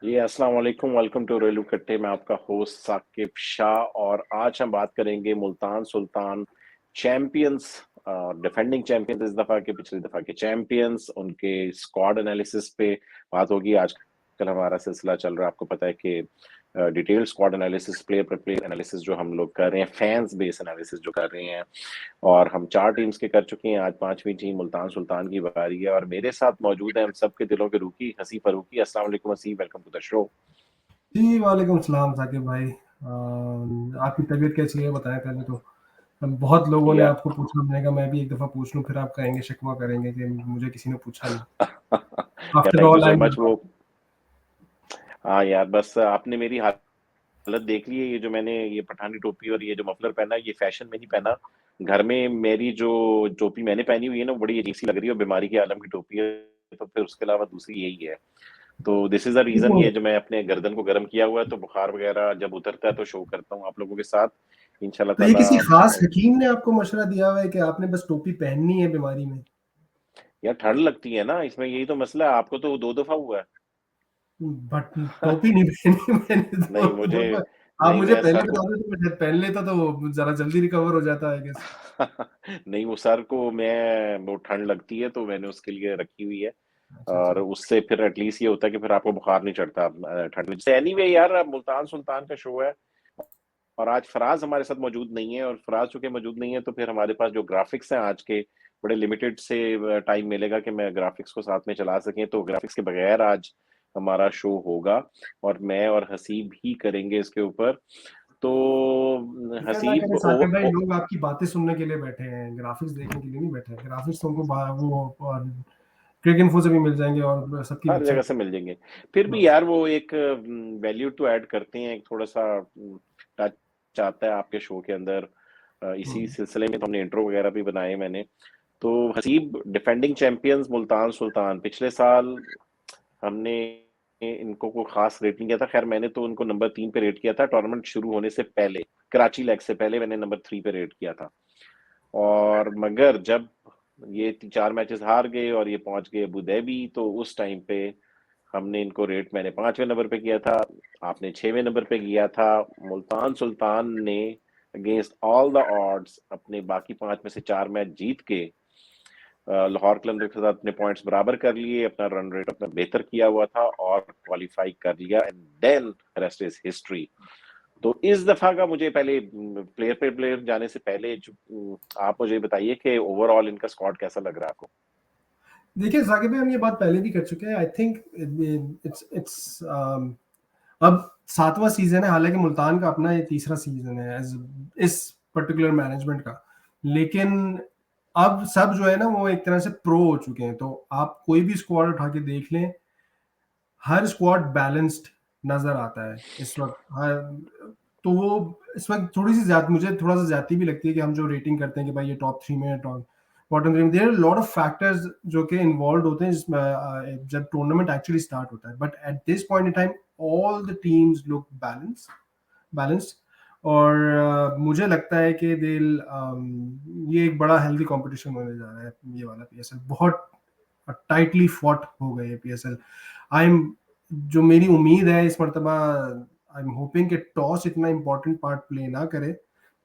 जी, अस्सलाम वालेकुम, welcome to रेलू कट्टे। मैं आपका होस्ट साकिब शाह और आज हम बात करेंगे Multan Sultan champions, defending champions इस दफ़ा के, पिछली दफ़ा के चैंपियंस, उनके स्क्वाड एनालिसिस पे बात होगी। आजकल हमारा सिलसिला चल रहा है, आपको पता है कि डिटेल्ड स्क्वाड एनालिसिस, प्लेयर पर प्लेयर एनालिसिस जो हम लोग कर रहे हैं, फैंस बेस एनालिसिस जो कर रहे हैं, और हम 4 टीम्स के कर चुके हैं। आज 5वीं टीम मुल्तान सुल्तान की बारी है और मेरे साथ मौजूद है हम सबके दिलों के रूकी हसीब फरूकी। अस्सलाम वालेकुम Haseeb, welcome to the show. जी, वालेकुम सलाम साकिब भाई। आपकी तबीयत कैसी है बताएं पहले तो। हम बहुत लोगों ने या आपको पूछा, मैंने कहा मैं भी एक दफ़ा पूछ लूँ, फिर आप कहेंगे शिकवा करेंगे कि मुझे किसी ने पूछा नहीं। या after thank you all so I am much. वो हाँ यार, बस आपने मेरी हालत देख ली है। ये जो मैंने ये पठानी टोपी और ये जो मफलर पहना है, ये फैशन में नहीं पहना। घर में मेरी जो टोपी मैंने पहनी हुई है ना, वो बड़ी अजीब सी लग रही है और बीमारी के आलम की टोपी है। तो फिर उसके अलावा दूसरी यही है। तो दिस इज द रीजन, ये जो मैं अपने गर्दन को गर्म किया हुआ है, तो बुखार वगैरह जब उतरता है तो शो करता हूँ आप लोगों के साथ, इंशाल्लाह तो ये ताला। किसी खास हकीम ने आपको मशवरा दिया हुआ है कि आपने बस टोपी पहननी है बीमारी में? यार ठंड लगती है ना, इसमें यही तो मसला है। आपको तो 2 दफा हुआ है। बट टोपी नहीं पहनी मैंने नहीं, तो मुझे दफ़ा। आप नहीं, मुझे मैं पहले सर को बता दें तो मैं शायद पहन लेता, तो ज़रा जल्दी रिकवर हो जाता आई गेस। नहीं, वो सर को मैं वो ठंड लगती है तो मैंने उसके लिए रखी हुई है। अच्छा, और अच्छा। उससे फिर एटलीस्ट ये होता है कि फिर आपको बुखार नहीं चढ़ता ठंड में से। एनीवे यार, अब मुल्तान सुल्तान का शो है और आज फराज हमारे साथ मौजूद नहीं है, और फराज चूंकि मौजूद नहीं है तो फिर हमारे पास जो ग्राफिक्स हैं आज के, बड़े लिमिटेड से टाइम मिलेगा कि मैं ग्राफिक्स को साथ में चला सकें। तो ग्राफिक्स के बगैर आज हमारा शो होगा और मैं और हसीब ही करेंगे इसके ऊपर। तो फ़िक्र ना हसीब करें साकिब भाई, लोग आपकी बातें सुनने के लिए बैठे हैं, ग्राफ़िक्स देखने के लिए नहीं बैठे हैं। ग्राफ़िक्स तो उनको वो क्रिक इन्फो से भी मिल जाएंगे और सबकी हर जगह वेबसाइट। से मिल जाएंगे। फिर भी हाँ। यार वो एक वैल्यू टू ऐड करते हैं, एक थोड़ा सा टच आता है आपके शो के अंदर। इसी हम्म। सिलसिले में तो हमने इंट्रो वगैरह भी बनाए मैंने। तो हसीब, डिफेंडिंग चैंपियंस मुल्तान सुल्तान, पिछले साल हमने इनको कोई खास रेट नहीं किया था। खैर, मैंने तो उनको नंबर 3 पे रेट किया था टूर्नामेंट शुरू होने से पहले। कराची लेग से पहले मैंने नंबर 3 पे रेट किया था। और मगर जब ये 4 मैचेस हार गए और ये पहुंच गए अबू धाबी, तो उस टाइम पे हमने इनको रेट, मैंने 5वें नंबर पे किया था, आपने 6वें नंबर पे किया था। मुल्तान सुल्तान ने अगेंस्ट ऑल द ऑड्स अपने बाकी 5 में से 4 मैच जीत के लाहौर कलंदर के साथ अपने पॉइंट्स बराबर कर लिए, अपना रन रेट अपना बेहतर किया हुआ था और क्वालिफाई कर लिया। And then rest is history. तो इस दफा का मुझे पहले प्लेयर पे प्लेयर जाने से पहले आप मुझे बताइए कि ओवरऑल इनका स्क्वाड कैसा लग रहा है आपको। देखिए साकिब भाई, हम ये बात पहले भी कर चुके हैं। आई थिंक इट्स इट्स अब 7वां सीज़न है, हालाँकि मुल्तान का अपना ये तीसरा सीज़न है एज़ इस पर्टिकुलर मैनेजमेंट का। लेकिन अब सब जो है ना, वो एक तरह से प्रो हो चुके हैं। तो आप कोई भी स्क्वाड उठा के देख लें, हर स्क्वाड बैलेंस्ड नज़र आता है इस वक़्त। तो वो इस वक़्त थोड़ी-सी मुझे थोड़ा-सा ज़्यादती भी लगती है कि हम जो रेटिंग करते हैं कि भाई ये टॉप 3 में है, टॉप बॉटम 3 में। There are lot of factors जो कि इन्वॉल्व्ड होते हैं जिसमें जब टूर्नामेंट एक्चुअली स्टार्ट होता है। But eight this point in time all the teams look balanced. और मुझे लगता है कि ये एक बड़ा हेल्दी कॉम्पिटिशन होने जा रहा है। ये वाला पीएसएल बहुत टाइटली फॉट हो गए पीएसएल। आई एम जो मेरी उम्मीद है इस मर्तबा, आई एम होपिंग कि टॉस इतना इम्पोर्टेंट पार्ट प्ले ना करे।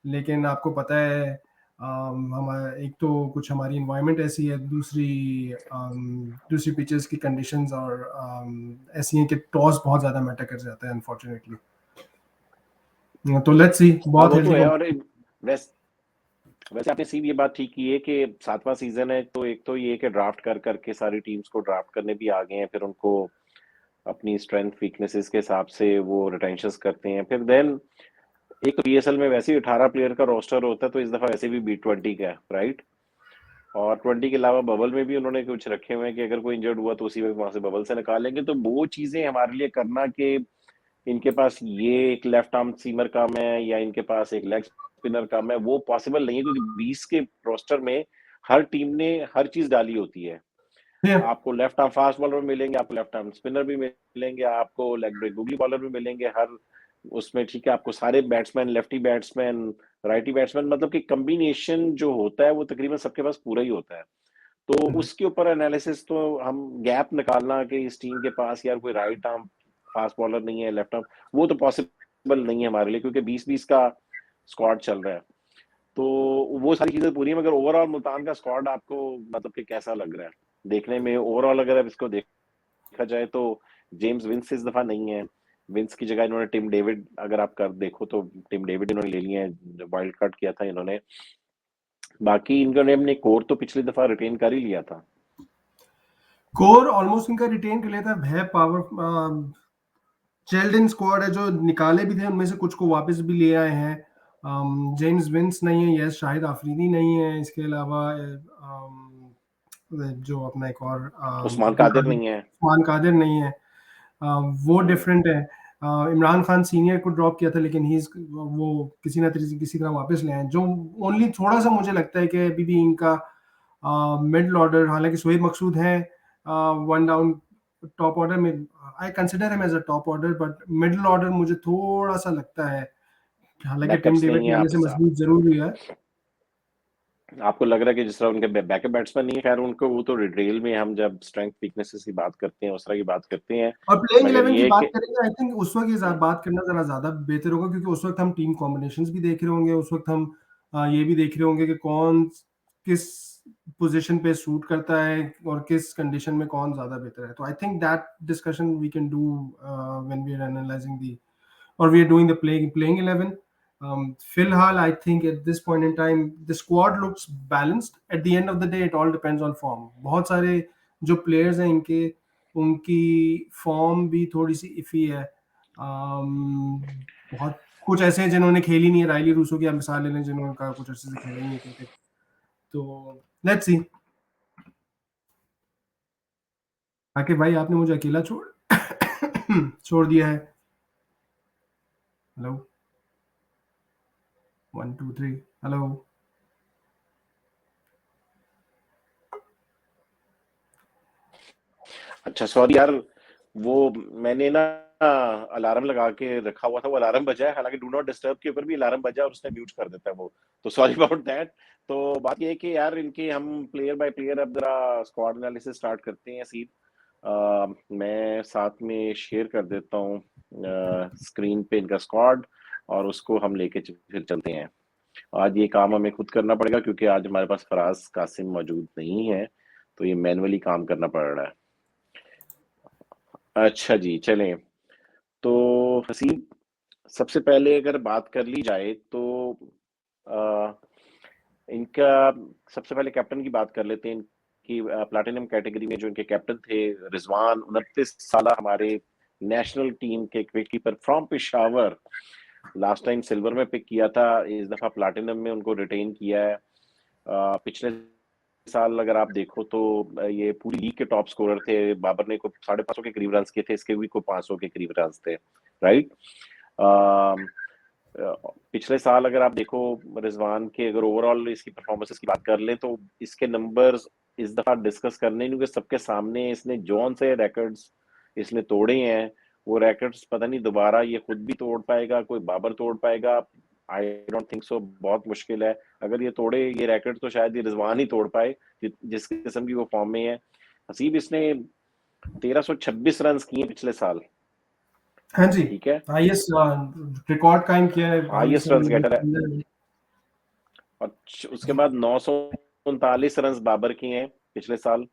लेकिन आपको पता है, हमारा एक तो कुछ हमारी एनवायरनमेंट ऐसी है, दूसरी पिचेस की कंडीशंस और ऐसी हैं कि टॉस बहुत ज़्यादा मैटर कर जाता है अनफॉर्चुनेटली। तो लेट्स सी, हाँ, बहुत वो तो हेल्दी है। और कॉम्पिटिशन। वैसे वैसे आपने सीधी ये बात ठीक की है कि 7वां सीजन है, तो एक तो ये है कि ड्राफ्ट कर करके सारी टीम्स को ड्राफ्ट करने भी आ गए हैं, फिर उनको अपनी स्ट्रेंथ वीकनेसेस के हिसाब से वो रिटेंशंस करते हैं। फिर देन एक तो पीएसएल में वैसे ही 18 प्लेयर का रोस्टर होता है, तो इस दफा वैसे भी B20 का है, राइट। और 20 के अलावा बबल में भी उन्होंने कुछ रखे हुए हैं कि अगर कोई इंजर्ड हुआ तो उसी वक्त वहां से बबल से निकालेंगे। तो वो चीजें हमारे लिए करना कि इनके पास ये एक लेफ्ट आर्म सीमर कम है या इनके पास एक लेग स्पिनर कम है, वो पॉसिबल नहीं है, क्योंकि 20 के रोस्टर में हर टीम ने हर चीज डाली होती है। आपको लेफ्ट आर्म फास्ट बॉलर भी मिलेंगे, आपको लेफ्ट आर्म स्पिनर भी मिलेंगे, आपको लेग ब्रेक गुगली बॉलर भी मिलेंगे हर उसमें, ठीक है। आपको सारे batsman, lefty batsman, righty batsman, मतलब कि कम्बिनेशन जो होता है वो तकरीबन सबके पास पूरा ही होता है। तो उसके ऊपर एनालिसिस, तो हम गैप निकालना कि इस टीम के पास यार कोई राइट आर्म फास्ट बॉलर नहीं है, लेफ्ट आर्म, वो तो पॉसिबल नहीं है हमारे लिए, क्योंकि 20-20 का स्क्वाड चल रहा है। तो वो सारी चीजें पूरी है, मगर ओवरऑल मुल्तान का स्क्वाड आपको मतलब कि कैसा लग रहा है देखने में? ओवरऑल अगर अब इसको देखा जाए तो जेम्स विंस इस दफा नहीं है, विंस की जगह इन्होंने टिम डेविड, अगर आप कर देखो तो टिम डेविड इन्होंने ले लिए हैं, वाइल्ड कार्ड किया था इन्होंने। बाकी इन्होंने अपने कोर तो पिछली दफा रिटेन कर ही लिया था। कोर ऑलमोस्ट इनका रिटेन कर लिया था, है पावर जेल्ड स्क्वाड है, जो निकाले भी थे उनमें से कुछ को वापस भी ले आए हैं। जेम्स विंस नहीं है, यस शाहिद आफरीदी नहीं है, इसके अलावा जो अपना एक और उस्मान अब्दुल कादिर नहीं है। उस्मान कादिर नहीं है, वो डिफरेंट है। इमरान खान सीनियर को ड्रॉप किया था, लेकिन ही वो किसी तरह वापस ले आए। जो ओनली थोड़ा सा मुझे लगता है कि अभी भी इनका मिडल ऑर्डर, हालांकि शोएब मकसूद है वन डाउन टॉप ऑर्डर में, I consider him as a top order, but middle order मुझे थोड़ा सा लगता है, हालांकि टिम बैकअप्स डेविड नहीं के है आने आप, से मजबूत जरूर हुआ है। आपको लग रहा है कि जिस तरह उनके बैकअप बैट्समैन नहीं है, खैर उनको वो तो डिटेल में हम जब स्ट्रेंथ वीकनेसेस की बात करते हैं उस तरह की बात करते हैं, और प्लेइंग मगर 11 की ये बात कि करेंगे, आई थिंक उस वक्त ये बात करना जरा ज्यादा बेहतर होगा, क्योंकि उस वक्त हम टीम कॉम्बिनेशंस भी देख रहे होंगे, उस वक्त हम ये भी देख रहे होंगे कि कौन किस पोजीशन पे सूट करता है और किस कंडीशन में कौन ज्यादा बेहतर है। तो I think that discussion we can do when we are analysing the or we are doing the playing 11. Filhal, I think at this point in time, the squad looks balanced. At the end of the day, it all depends on form. बहुत सारे जो players हैं इनके, उनकी form भी थोड़ी सी IFFI है। बहुत कुछ ऐसे हैं जिन्होंने खेली नहीं है, रायली रूसो की आप मिसाल ले लें, जिन्होंने कुछ अच्छे से खेला ही नहीं है क्रिकेट। तो लेट्स सी। आके भाई आपने मुझे अकेला छोड़ दिया है। Hello, 1 2 3, hello. अच्छा सॉरी यार, वो मैंने ना अलार्म लगा के रखा हुआ था, वो अलार्म बजा है, हालांकि डू नॉट डिस्टर्ब के ऊपर भी अलार्म बजा और उसने म्यूट कर देता है वो, तो सॉरी अबाउट दैट। तो बात ये है कि यार इनके हम प्लेयर बाय प्लेयर अब जरा स्क्वाड एनालिसिस स्टार्ट करते हैं सीध। मैं साथ में शेयर कर देता हूँ स्क्रीन पे इनका स्क्वाड, और उसको हम लेके फिर चलते हैं। आज ये काम हमें खुद करना पड़ेगा क्योंकि आज हमारे पास फराज कासिम मौजूद नहीं है, तो ये मैनुअली काम करना पड़ रहा है। अच्छा जी, चलें। तो हसीब, सबसे पहले अगर बात कर ली जाए तो आ, इनका सबसे पहले कैप्टन की बात कर लेते हैं। इनकी प्लैटिनम कैटेगरी में जो इनके कैप्टन थे, रिजवान, 29 साल, हमारे नेशनल टीम के wicket keeper from Peshawar, last time silver में पिक किया था, इस दफा प्लैटिनम में उनको रिटेन किया है। पिछले साल अगर आप देखो तो ये पूरी लीग के टॉप स्कोरर थे, बाबर ने को 550 के करीब रन किए थे, इसके भी को 500 के करीब रन थे, राइट। पिछले साल अगर आप देखो रिजवान के, अगर ओवरऑल इसकी परफॉर्मेंसेस की बात कर लें तो इसके नंबर्स इस दफा डिस्कस करने नहीं, सबके सामने इसने जौन से रिकॉर्ड्स इसने तोड़े हैं, वो रिकॉर्ड्स पता नहीं दोबारा ये खुद भी तोड़ पाएगा, कोई बाबर तोड़ पाएगा, आई डोंट थिंक सो, बहुत मुश्किल है। अगर ये तोड़े ये रिकॉर्ड तो शायद ये रिजवान ही तोड़ पाए, जिस किस्म की वो फॉर्म में है। हसीब, इसने 1326 रन किए पिछले साल, हाँ जी, ठीक है, हाईएस्ट रिकॉर्ड कायम किया है हाईएस्ट रन गेटर है। और उसके बाद 939 रन बाबर किए हैं पिछले साल।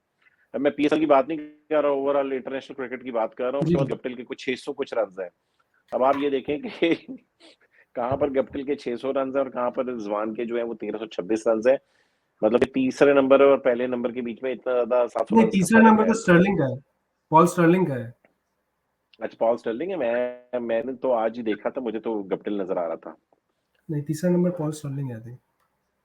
अब मैं पीएसएल की बात नहीं कर रहा, ओवरऑल इंटरनेशनल क्रिकेट की बात कर रहा हूँ। जी। उसके बाद गप्टिल के कुछ 600 कुछ रन है। अब आप ये देखें कि कहाँ पर गप्टिल के 600 रन है और कहाँ पर रिजवान के जो है वो 1326 रन है। मतलब तीसरे नंबर और पहले नंबर के बीच में इतना ज्यादा 700 नहीं, रन का तीसरा फर्क नंबर है। तो स्टर्लिंग का है, पॉल स्टर्लिंग का है। अच्छा, पॉल स्टर्लिंग है। मैंने तो आज ही देखा था, मुझे तो गप्टिल नजर आ रहा था। नहीं, तीसरा नंबर पॉल स्टर्लिंग है, आई थिंक।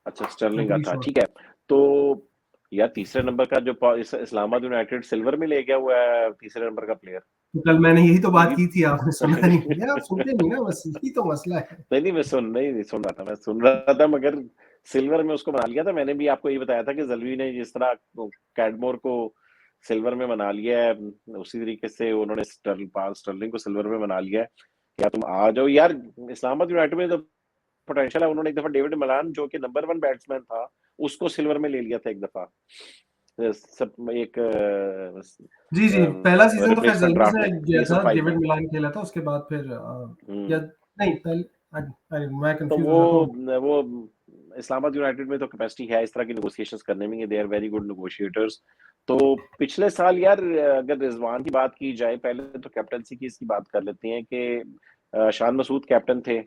अच्छा, आई एम स्टर्लिंग का प्रीटी था, श्योर। ठीक है। तो यार तीसरे नंबर का जो इस्लामाबाद यूनाइटेड सिल्वर में ले गया हुआ है तीसरे नंबर का प्लेयर, तो कल मैंने यही तो ये बात भी की थी, आपने सुना नहीं यार, आप सुनते नहीं ना, बस यही तो मसला है। नहीं मैं सुन रहा था, मगर सिल्वर में उसको बना लिया था। मैंने भी आपको ये बताया था कि जलवी ने जिस तरह कैडमोर को सिल्वर में बना लिया है, उसी तरीके से उन्होंने स्टर्लिंग को सिल्वर में बना लिया है। क्या तुम आ जाओ यार, इस्लामाबाद यूनाइटेड में तो पोटेंशियल है। उन्होंने एक दफा डेविड मलान जो कि नंबर 1 बैट्समैन था, उसको सिल्वर में ले लिया था एक दफा। सब एक जी जी, पहला सीजन तो खैर रिप्लेसमेंट जल्दी ड्राफ्ट से में गया था, BSL 5 में। डेविड मिलान खेला था, उसके बाद फिर या नहीं पहले मैं तो कंफ्यूज हो जाता हूँ। वो इस्लामाबाद यूनाइटेड में तो कैपेसिटी है इस तरह की नेगोशिएशंस करने में, they are very good negotiators. तो पिछले साल यार अगर रिजवान की बात की जाए, पहले तो कैप्टनसी की इसकी बात कर लेते हैं कि शान मसूद कैप्टन थे।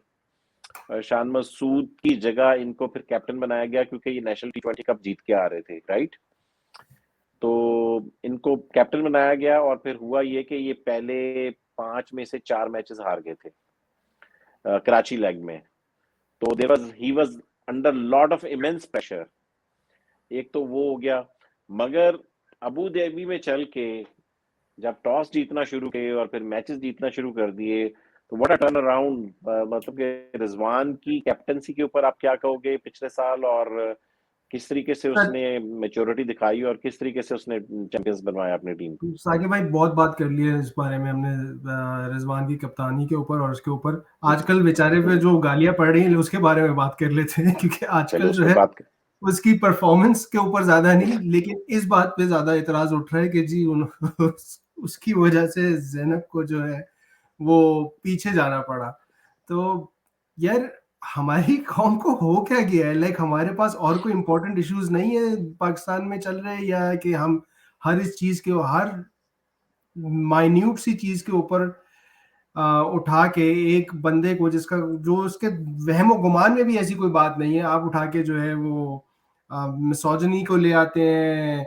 शान मसूद की जगह इनको फिर कैप्टन बनाया गया क्योंकि ये नेशनल T20 कप जीत के आ रहे थे, राइट। तो इनको कैप्टन बनाया गया और फिर हुआ ये कि ये पहले 5 में से 4 मैचेस हार गए थे कराची लेग में। तो he was under lot of immense pressure. एक तो वो हो गया, मगर अबू धाबी में चल के जब टॉस जीतना शुरू किए और फिर मैचेस जीतना शुरू कर दिए, तो व्हाट अ टर्न अराउंड। मतलब कि रिजवान की कैप्टनसी के ऊपर आप क्या कहोगे पिछले साल, और किस तरीके से उसने मैच्योरिटी दिखाई और किस तरीके से उसने चैंपियंस बनवाया अपनी टीम को। साकिब भाई बहुत बात कर ली है इस बारे में हमने, रिजवान की कप्तानी के ऊपर और उसके ऊपर। आजकल बेचारे पे जो गालियां पड़ रही हैं उसके बारे में बात कर लेते हैं, क्योंकि चलो आजकल उस जो पर है बात कर। उसकी परफॉर्मेंस के ऊपर ज्यादा नहीं, लेकिन इस बात पे ज्यादा इतराज उठ रहा है कि जी उसकी वजह से ज़ैनब को जो है वो पीछे जाना पड़ा। तो यार हमारी कौम को हो क्या गया है? लाइक हमारे पास और कोई इंपॉर्टेंट इश्यूज नहीं है पाकिस्तान में चल रहे, या कि हम हर इस चीज के, हर माइन्यूट सी चीज के ऊपर उठा के एक बंदे को, जिसका जो उसके वहमो गुमान में भी ऐसी कोई बात नहीं है, आप उठा के जो है वो मिसोजिनी को ले आते हैं,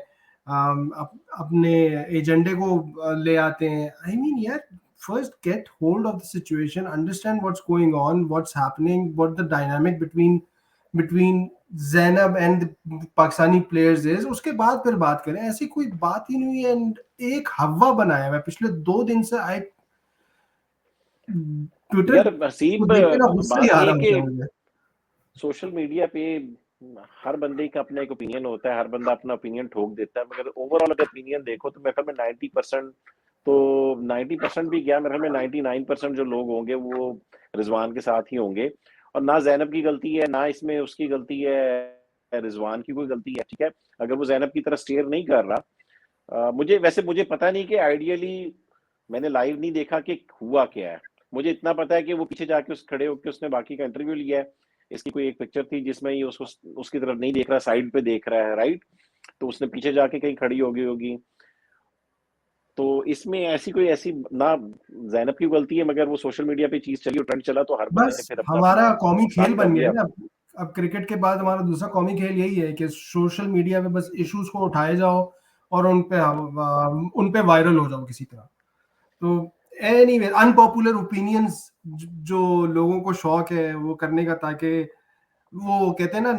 अपने एजेंडे को ले आते हैं। आई मीन यार, first get hold of the situation, understand what's going on, what's happening, what the dynamic between Zainab and the Pakistani players is, उसके बाद फिर बात करें। ऐसी कोई बात ही नहीं है। And एक हवा बनाया हुआ है पिछले 2 दिन से। आई ट्विटर यार को हसीब, देख के ना गुस्सा ही बात आ ये रहा कि होता है मुझे। सोशल मीडिया पे हर बंदे का अपना एक ओपिनियन होता है, हर बंदा अपना ओपिनियन ठोक देता है, मगर ओवरऑल अगर ओपिनियन देखो तो मेरे ख्याल में 90%, तो 90% भी क्या, मेरे ख्याल में 99% जो लोग होंगे वो रिजवान के साथ ही होंगे। और ना जैनब की गलती है, ना इसमें उसकी गलती है, रिजवान की कोई गलती है, ठीक है। अगर वो जैनब की तरह स्टेयर नहीं कर रहा, मुझे पता नहीं कि आइडियली मैंने लाइव नहीं देखा कि हुआ क्या है। मुझे इतना पता है कि वो पीछे जाके उस खड़े होकर उसने बाकी का इंटरव्यू लिया है। इसकी कोई एक पिक्चर थी जिसमें ये उसको उसकी तरफ नहीं देख रहा, साइड पे देख रहा है, राइट। तो उसने पीछे जाके कहीं खड़ी होगी होगी। तो इसमें ऐसी ना जैनब की गलती है, मगर वो सोशल मीडिया पे चीज चली और ट्रेंड चला तो हर बंदे ने बस फिर अपना हमारा अपना कौमी खेल स्टार्ट कर बन गया दिया। है ना। अब क्रिकेट के बाद हमारा दूसरा कौमी खेल यही है कि सोशल मीडिया पे बस इश्यूज को उठाए जाओ और उन पे वायरल हो जाओ किसी तरह। तो एनीवे, अनपॉपुलर ओपिनियंस जो लोगों को शौक है वो करने का, ताकि वो कहते हैं ना,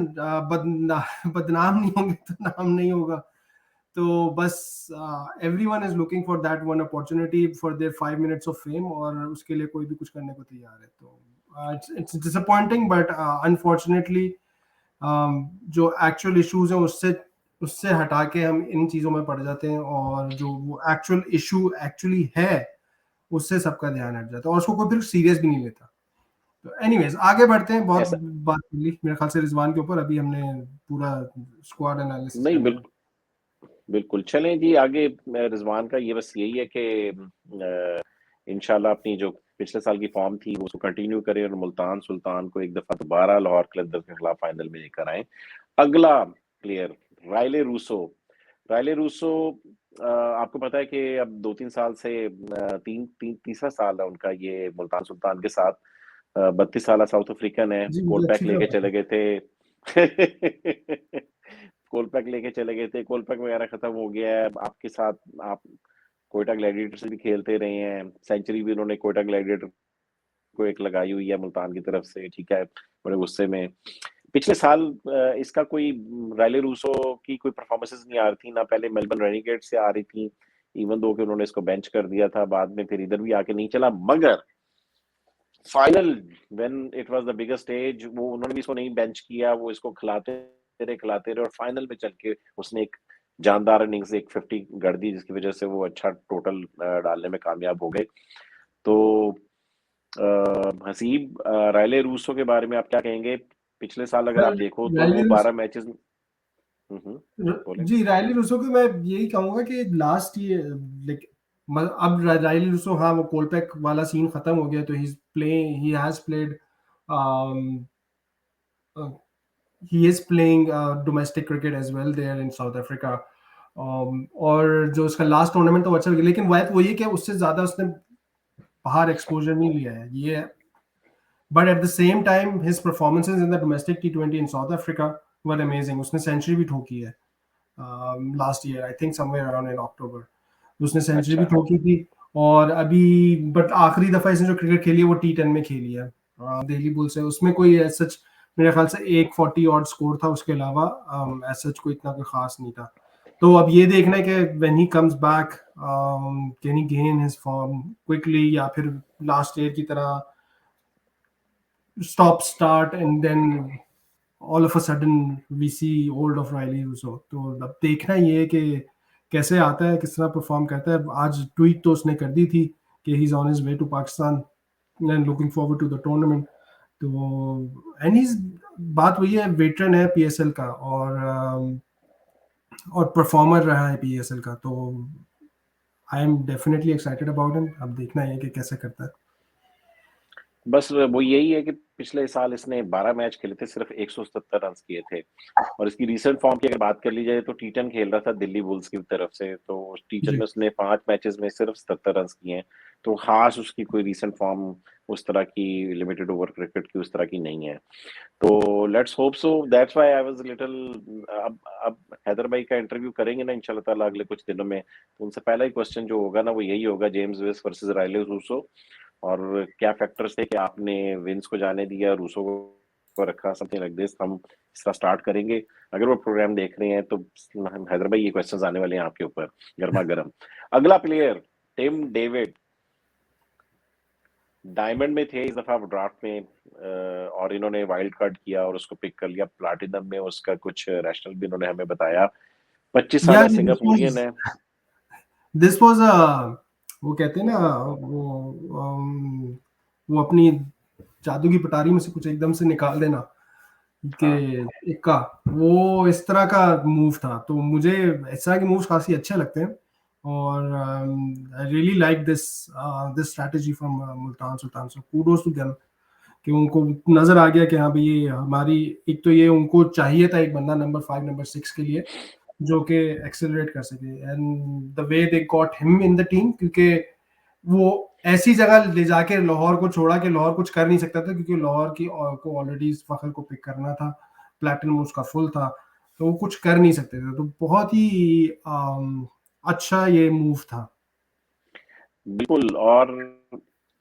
बदनाम नहीं होंगे तो नाम नहीं होगा। तो बस everyone is looking for that one opportunity for their 5 minutes of fame, और उसके लिए कोई भी कुछ करने को तैयार है। तो इट्स डिसअपॉइंटिंग, बट अनफॉर्चुनेटली जो एक्चुअल इश्यूज हैं उससे उससे हटा के हम इन चीज़ों में पड़ जाते हैं, और जो वो एक्चुअल इशू एक्चुअली है उससे सबका ध्यान हट जाता है और उसको कोई फिर सीरियस भी नहीं लेता। तो एनीवेज आगे बढ़ते हैं। बहुत ऐसा बात कर ली मेरे ख्याल से रिजवान के ऊपर। अभी हमने पूरा स्क्वाड एनालिसिस नहीं, करना है। बिल्कुल चलें जी आगे। रिजवान का ये बस यही है कि इंशाल्लाह अपनी जो पिछले साल की फॉर्म थी वो उसको कंटिन्यू करें और मुल्तान सुल्तान को एक दफा दोबारा लाहौर कलंदर के खिलाफ फाइनल में लेकर आए। अगला प्लेयर रायले रूसो। रायले रूसो, आपको पता है कि अब 2-3 साल से तीसरा साल है उनका ये मुल्तान सुल्तान के साथ। 32 साल साउथ अफ्रीकन है, जी, मुझे कोल पैक अच्छी तरह लेके पता चले है। गए थे। कोल पैक लेके चले गए थे, कोल पैक वगैरह खत्म हो गया है आपके साथ। आप कोयटा ग्लैडिएटर से भी खेलते रहे हैं, सेंचुरी भी उन्होंने कोयटा ग्लैडिएटर को एक लगाई हुई है मुल्तान की तरफ से, ठीक है, बड़े गुस्से में। पिछले साल इसका कोई रायले रूसो की कोई परफॉर्मेंसेस नहीं आ रही थी, ना पहले मेलबर्न रेनिगेट से आ रही थी, इवन दो कि उन्होंने इसको बेंच कर दिया था, बाद में फिर इधर भी आके नहीं चला। मगर final when it was the biggest stage, वो उन्होंने भी इसको नहीं बेंच किया, वो इसको खिलाते रहे और फाइनल में चल के उसने एक जानदार इनिंग्स, एक 50 गढ़ दी, जिसकी वजह से वो अच्छा टोटल डालने में कामयाब हो गए। तो हसीब, रायले रूसो के बारे में आप क्या कहेंगे? पिछले साल अगर आप वेल, देखो तो वो रायले 12 मैचेस। बोले। जी, रायली रूसो को मैं यही कहूँगा कि लास्ट ईयर लाइक अब रायली रूसो, हाँ, वो कोलपेक वाला सीन खत्म हो गया, तो he has played he is playing domestic cricket as well there in South Africa. और जो उसका लास्ट टूर्नामेंट तो अच्छा गया, लेकिन बात वही है कि उससे ज़्यादा उसने बाहर एक्सपोजर नहीं लिया है ये। But at the same time his performances in the domestic T20 in South Africa were amazing. उसने सेंचुरी भी ठोकी है last year, I think somewhere around in October उसने सेंचुरी भी अच्छा। ठोकी थी। और अभी बट आखिरी दफा इसने जो क्रिकेट खेली है वो T10 में खेली है दिल्ली बुल्स है। उसमें कोई सच मेरे ख्याल से 140 ऑड स्कोर था, उसके अलावा एज सच कोई इतना कोई खास नहीं था। तो अब ये देखना है कि when he comes back can he gain his form quickly, या फिर लास्ट ईयर की तरह stop start and then all of a sudden we see old of Rilee Rossouw. तो अब देखना ये है कि कैसे आता है, किस तरह परफॉर्म करता है। आज ट्वीट तो उसने कर दी थी कि he is on his way to Pakistan and looking forward to the tournament. तो एंड ही बात वही है, वेटरन है PSL का और परफॉर्मर रहा है PSL का। तो I am definitely excited about him. अब देखना है कि कैसे करता है। बस वो यही है कि पिछले साल इसने 12 मैच खेले थे, सिर्फ 177 रन किए थे। और इसकी रीसेंट फॉर्म की अगर बात कर ली जाए तो T10 खेल रहा था दिल्ली बुल्स की तरफ से, तो T10 जी, में उसने 5 मैचेस में सिर्फ 77 रन किए हैं। तो खास उसकी कोई रीसेंट फॉर्म उस तरह की लिमिटेड ओवर क्रिकेट की उस तरह की नहीं है। तो let's hope so, that's why I was little. अब हैदर भाई का इंटरव्यू करेंगे ना इंशाल्लाह ताला अगले कुछ दिनों में, तो उनसे पहला ही क्वेश्चन जो होगा ना वो यही होगा, जेम्स विस वर्सेस रायले रूसो, और क्या फैक्टर्स थे कि आपने विंस को जाने दिया, रूसो को रखा, समथिंग लाइक दिस। हम इस तरह स्टार्ट करेंगे। अगर वो प्रोग्राम देख रहे हैं तो हैदर भाई ये क्वेश्चंस आने वाले हैं आपके ऊपर गर्मा गर्म। अगला प्लेयर टिम डेविड, डायमंड में थे इस दफा ड्राफ्ट में, और इन्होंने वाइल्ड कार्ड किया और उसको पिक कर लिया। प्लाटिनम में उसका कुछ रैशनल भी इन्होंने हमें बताया। 25 या साल सिंगापुरियन है। दिस वाज वो कहते हैं ना, वो अपनी जादू की पटारी में से कुछ एकदम से निकाल देना कि हाँ, इक्का, वो इस तरह का मूव था। तो मुझे इस तरह के मूव्स काफी अच्छे लगते हैं। और I really like this this strategy from Multan Sultan. So kudos to them कि उनको नजर आ गया कि हाँ भाई ये हमारी, एक तो ये उनको चाहिए था एक बंदा नंबर 5 नंबर 6 के लिए जो कि एक्सेलरेट कर सके, and the way they got him in the team, क्योंकि वो ऐसी जगह ले जाके लाहौर को छोड़ा कि लाहौर कुछ कर नहीं सकता था, क्योंकि लाहौर की को ऑलरेडी इस फखर को पिक करना था, प्लेटिनम उसका फुल था, तो वो कुछ कर नहीं सकते थे। तो बहुत ही अच्छा ये मूव था। बिल्कुल। और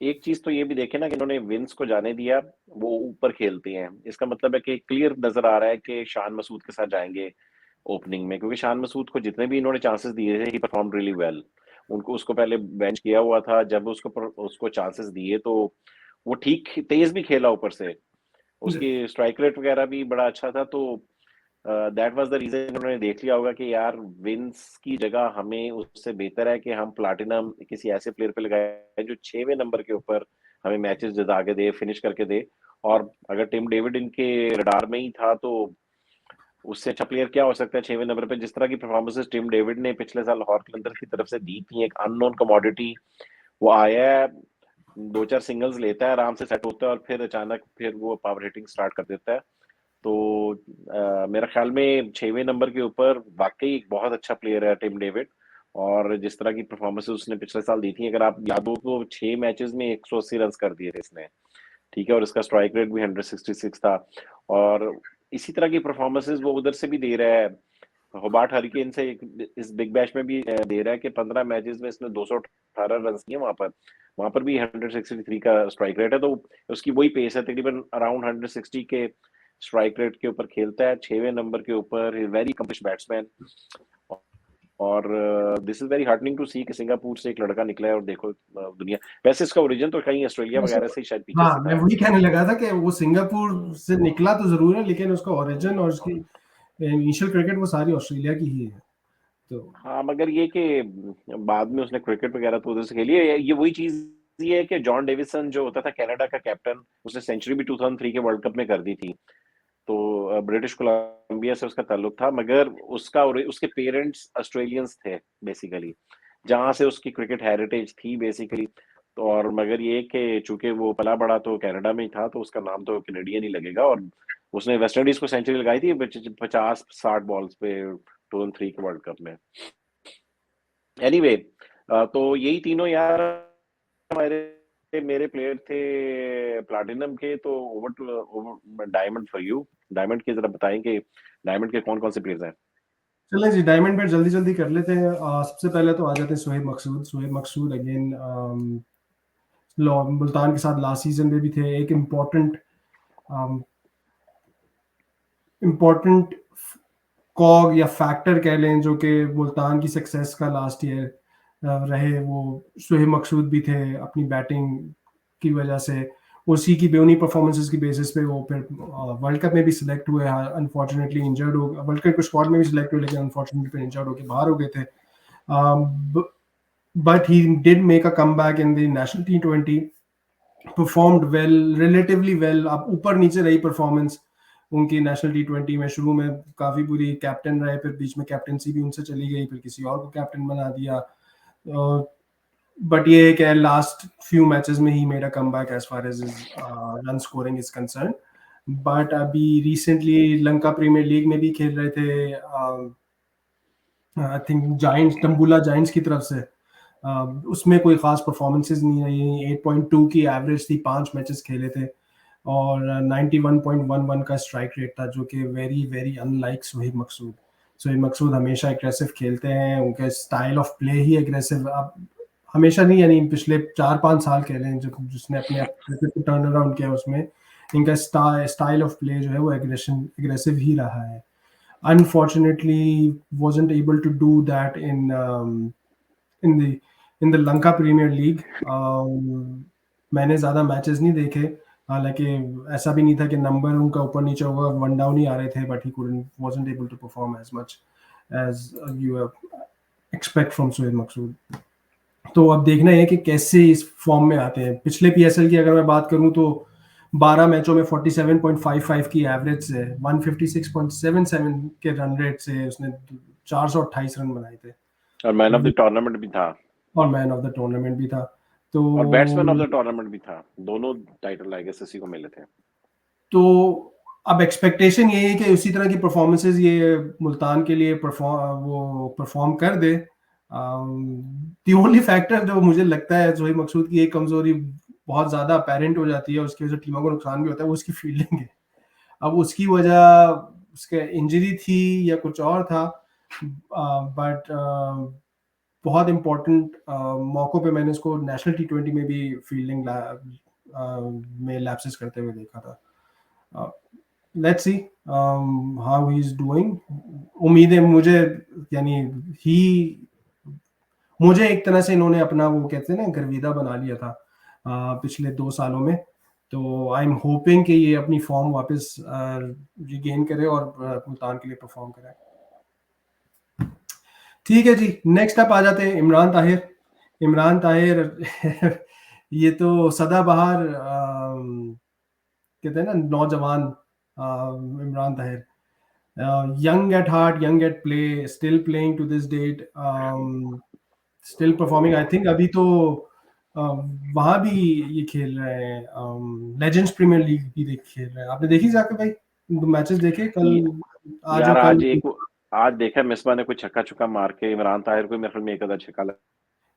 एक चीज तो ये भी देखे ना कि इन्होंने विंस को जाने दिया, वो ऊपर खेलते हैं, इसका मतलब है कि क्लियर नजर आ रहा है कि शान मसूद के साथ जाएंगे ओपनिंग में, क्योंकि शान मसूद को जितने भी इन्होंने चांसेस दिए थे ही परफॉर्म रियली वेल। उनको उसको पहले बेंच किया हुआ था, जब उसको चांसेस दिए तो वो ठीक तेज भी खेला, ऊपर से उसकी स्ट्राइक रेट वगैरह भी बड़ा अच्छा था। तो दैट वाज द रीजन उन्होंने देख लिया होगा कि यार विंस की जगह हमें उससे बेहतर है कि हम प्लाटिनम किसी ऐसे प्लेयर पे लगाए जो 6वें नंबर के ऊपर हमें मैचेस जिता के दे, फिनिश करके दे। और अगर टिम डेविड इनके रडार में ही था तो उससे अच्छा प्लेयर क्या हो सकता है 6वें नंबर पे। जिस तरह की परफॉर्मेंसेस टिम डेविड ने पिछले साल लाहौर कलंदर की तरफ से दी थी, एक अननोन कमोडिटी, वो आया है, 2-4 सिंगल्स लेता है, आराम से सेट होता है, और फिर अचानक फिर वो पावर हिटिंग स्टार्ट कर देता है। तो मेरा ख्याल में 6वें नंबर के ऊपर वाकई एक बहुत अच्छा प्लेयर है टिम डेविड। और जिस तरह की परफॉर्मेंस उसने पिछले साल दी थी, अगर आप याद हो तो 6 मैचेस में 180 रन कर दिए थे इसने, ठीक है, और इसका स्ट्राइक रेट भी 166 था। और इसी तरह की परफॉर्मेंसेस वो उधर से भी दे रहा है, होबार्ट हरिकेन से इस बिग बैश में भी दे रहा है कि 15 मैचेस में इसने 218 रन किए वहां पर भी 163 का स्ट्राइक रेट है। तो उसकी वही पेस है, तकरीबन अराउंड 160 के स्ट्राइक रेट के ऊपर खेलता है, 6वें नंबर के ऊपर, वेरी अकम्प्लिश बैट्समैन। और this is very heartening to see कि सिंगापुर से एक लड़का निकला है, और देखो दुनिया, वैसे इसका ओरिजिन तो कहीं ऑस्ट्रेलिया वगैरह से ही शायद पीछे हाँ, से मैं था। वही कहने लगा था कि वो सिंगापुर हम्म। से निकला तो जरूर है, लेकिन उसका ओरिजिन और उसकी इनिशियल क्रिकेट वो सारी ऑस्ट्रेलिया की ही है। तो हाँ, मगर ये कि बाद में उसने क्रिकेट वगैरह तो उधर से खेली है। ये वही चीज ये है कि जॉन डेविसन जो होता था कनाडा का कैप्टन, उसने सेंचुरी भी 2003 के वर्ल्ड कप में कर दी थी। तो ब्रिटिश कोलंबिया से उसका ताल्लुक था, मगर उसका और उसके पेरेंट्स ऑस्ट्रेलियंस थे बेसिकली, जहाँ से उसकी क्रिकेट हेरिटेज थी बेसिकली। तो और मगर ये कि चूंकि वो पला बड़ा तो कनाडा में ही था, तो उसका नाम तो कैनेडियन ही लगेगा। और उसने वेस्ट इंडीज को सेंचुरी लगाई थी 50-60 बॉल्स पे 2003 के वर्ल्ड कप में। एनीवे तो यही तीनों यार हमारे मेरे प्लेयर थे प्लैटिनम के। तो over to diamond for you. Diamond के जरा बताएं कि डायमंड के कौन कौन से प्लेयर्स हैं। चलें जी, डायमंड पे जल्दी जल्दी कर लेते हैं। सबसे पहले तो आ जाते हैं सोहेब मकसूद। सोहेब मकसूद अगेन मुल्तान के साथ लास्ट सीजन में भी थे। एक इम्पोर्टेंट इम्पोर्टेंट कॉग या फैक्टर कह लें जो कि मुल्तान की सक्सेस का लास्ट ईयर रहे, वो सोहेब मकसूद भी थे। अपनी बैटिंग की वजह से, उसी की बेउनी परफॉर्मेंसेस की बेसिस पे वो फिर वर्ल्ड कप में भी सिलेक्ट हुए। अनफॉर्चुनेटली इंजर्ड हो, वर्ल्ड कप के स्क्वाड में भी सिलेक्ट हुए, लेकिन अनफॉर्चुनेटली इंजर्ड होकर बाहर हो गए थे। But he did make a comeback in the national T20, performed well, relatively well. अब ऊपर नीचे रही परफॉर्मेंस उनकी नेशनल T20 में। शुरू में काफ़ी बुरी, कैप्टन रहे, फिर बीच में कैप्टनसी भी उनसे चली गई, फिर किसी और को कैप्टन बना दिया। बट ये है कि लास्ट फ्यू मैचेस में he made a comeback as far as run scoring is concern. But अभी रिसेंटली लंका प्रीमियर लीग में भी खेल रहे थे, I think giants, Dambulla giants की तरफ से। उसमें कोई खास परफॉर्मेंसेज नहीं रही। 8.2 की एवरेज थी, 5 मैचेस खेले थे, और 91.11 का स्ट्राइक रेट था, जो कि वेरी वेरी अनलाइक सोहेब मकसूद। सोहेब मकसूद हमेशा एग्रेसिव खेलते हैं, उनका style of play he aggressive. अब हमेशा नहीं, यानी पिछले 4-5 साल कह लें, जो जिसने अपने क्रिकेट को टर्न अराउंड किया, उसमें इनका स्टाइल ऑफ प्ले जो है वो एग्रेसिव ही रहा है। Unfortunately, wasn't able to do that in the Lanka Premier League. मैंने ज़्यादा मैचेस नहीं देखे, हालांकि ऐसा भी नहीं था कि नंबर उनका ऊपर नीचे होगा, वन डाउन ही आ रहे थे, but he wasn't able to perform as much as you expect from Sohaib Maqsood. तो अब देखना है कि कैसे इस फॉर्म में आते हैं। पिछले PSL की अगर मैं बात करूं तो 12 मैचों में 47.55 की एवरेज से, 156.77 के रन रेट से उसने 428 रन बनाए थे, और मैन ऑफ द टूर्नामेंट भी था, और मैन ऑफ द टूर्नामेंट भी था। और बैट्समैन ऑफ तो द टूर्नामेंट भी था। दोनों टाइटल आई गेस इसी को मिले थे। तो अब एक्सपेक्टेशन ये है कि उसी तरह की परफॉर्मेंसेज ये मुल्तान के लिए परफॉर्म कर दे। दी ओनली फैक्टर जो मुझे लगता है सोहेब मकसूद की एक कमजोरी बहुत ज़्यादा अपेरेंट हो जाती है, उसकी वजह से टीमों को नुकसान भी होता है, वो उसकी फील्डिंग है। अब उसकी वजह उसके इंजरी थी या कुछ और था, बट बहुत इम्पोर्टेंट मौक़ों पे मैंने उसको नेशनल T20 में भी फील्डिंग में लैप्सेस करते हुए देखा था। Let's see how he is doing. उम्मीद है मुझे, यानी ही मुझे एक तरह से इन्होंने अपना, वो कहते हैं ना, गर्विदा बना लिया था पिछले 2 सालों में। तो आई एम होपिंग कि ये अपनी फॉर्म वापस रिगेन करे और मुल्तान के लिए परफॉर्म करे। ठीक है जी, नेक्स्ट अप आ जाते हैं इमरान ताहिर। इमरान ताहिर ये तो सदाबहार कहते हैं ना, नौजवान Imran Tahir, young at heart, young at play, still playing to this date, still performing. I think अभी तो वहाँ भी ये खेल रहे हैं, लेजेंड्स प्रीमियर लीग भी खेल रहे हैं। आपने देखी जाकर भाई मैचेस देखे कल, आज यार और कल? आज देखा मिसबा ने कोई छक्का छुक्का मार के इमरान ताहिर को मेरे ख्याल में एक आधा छक्का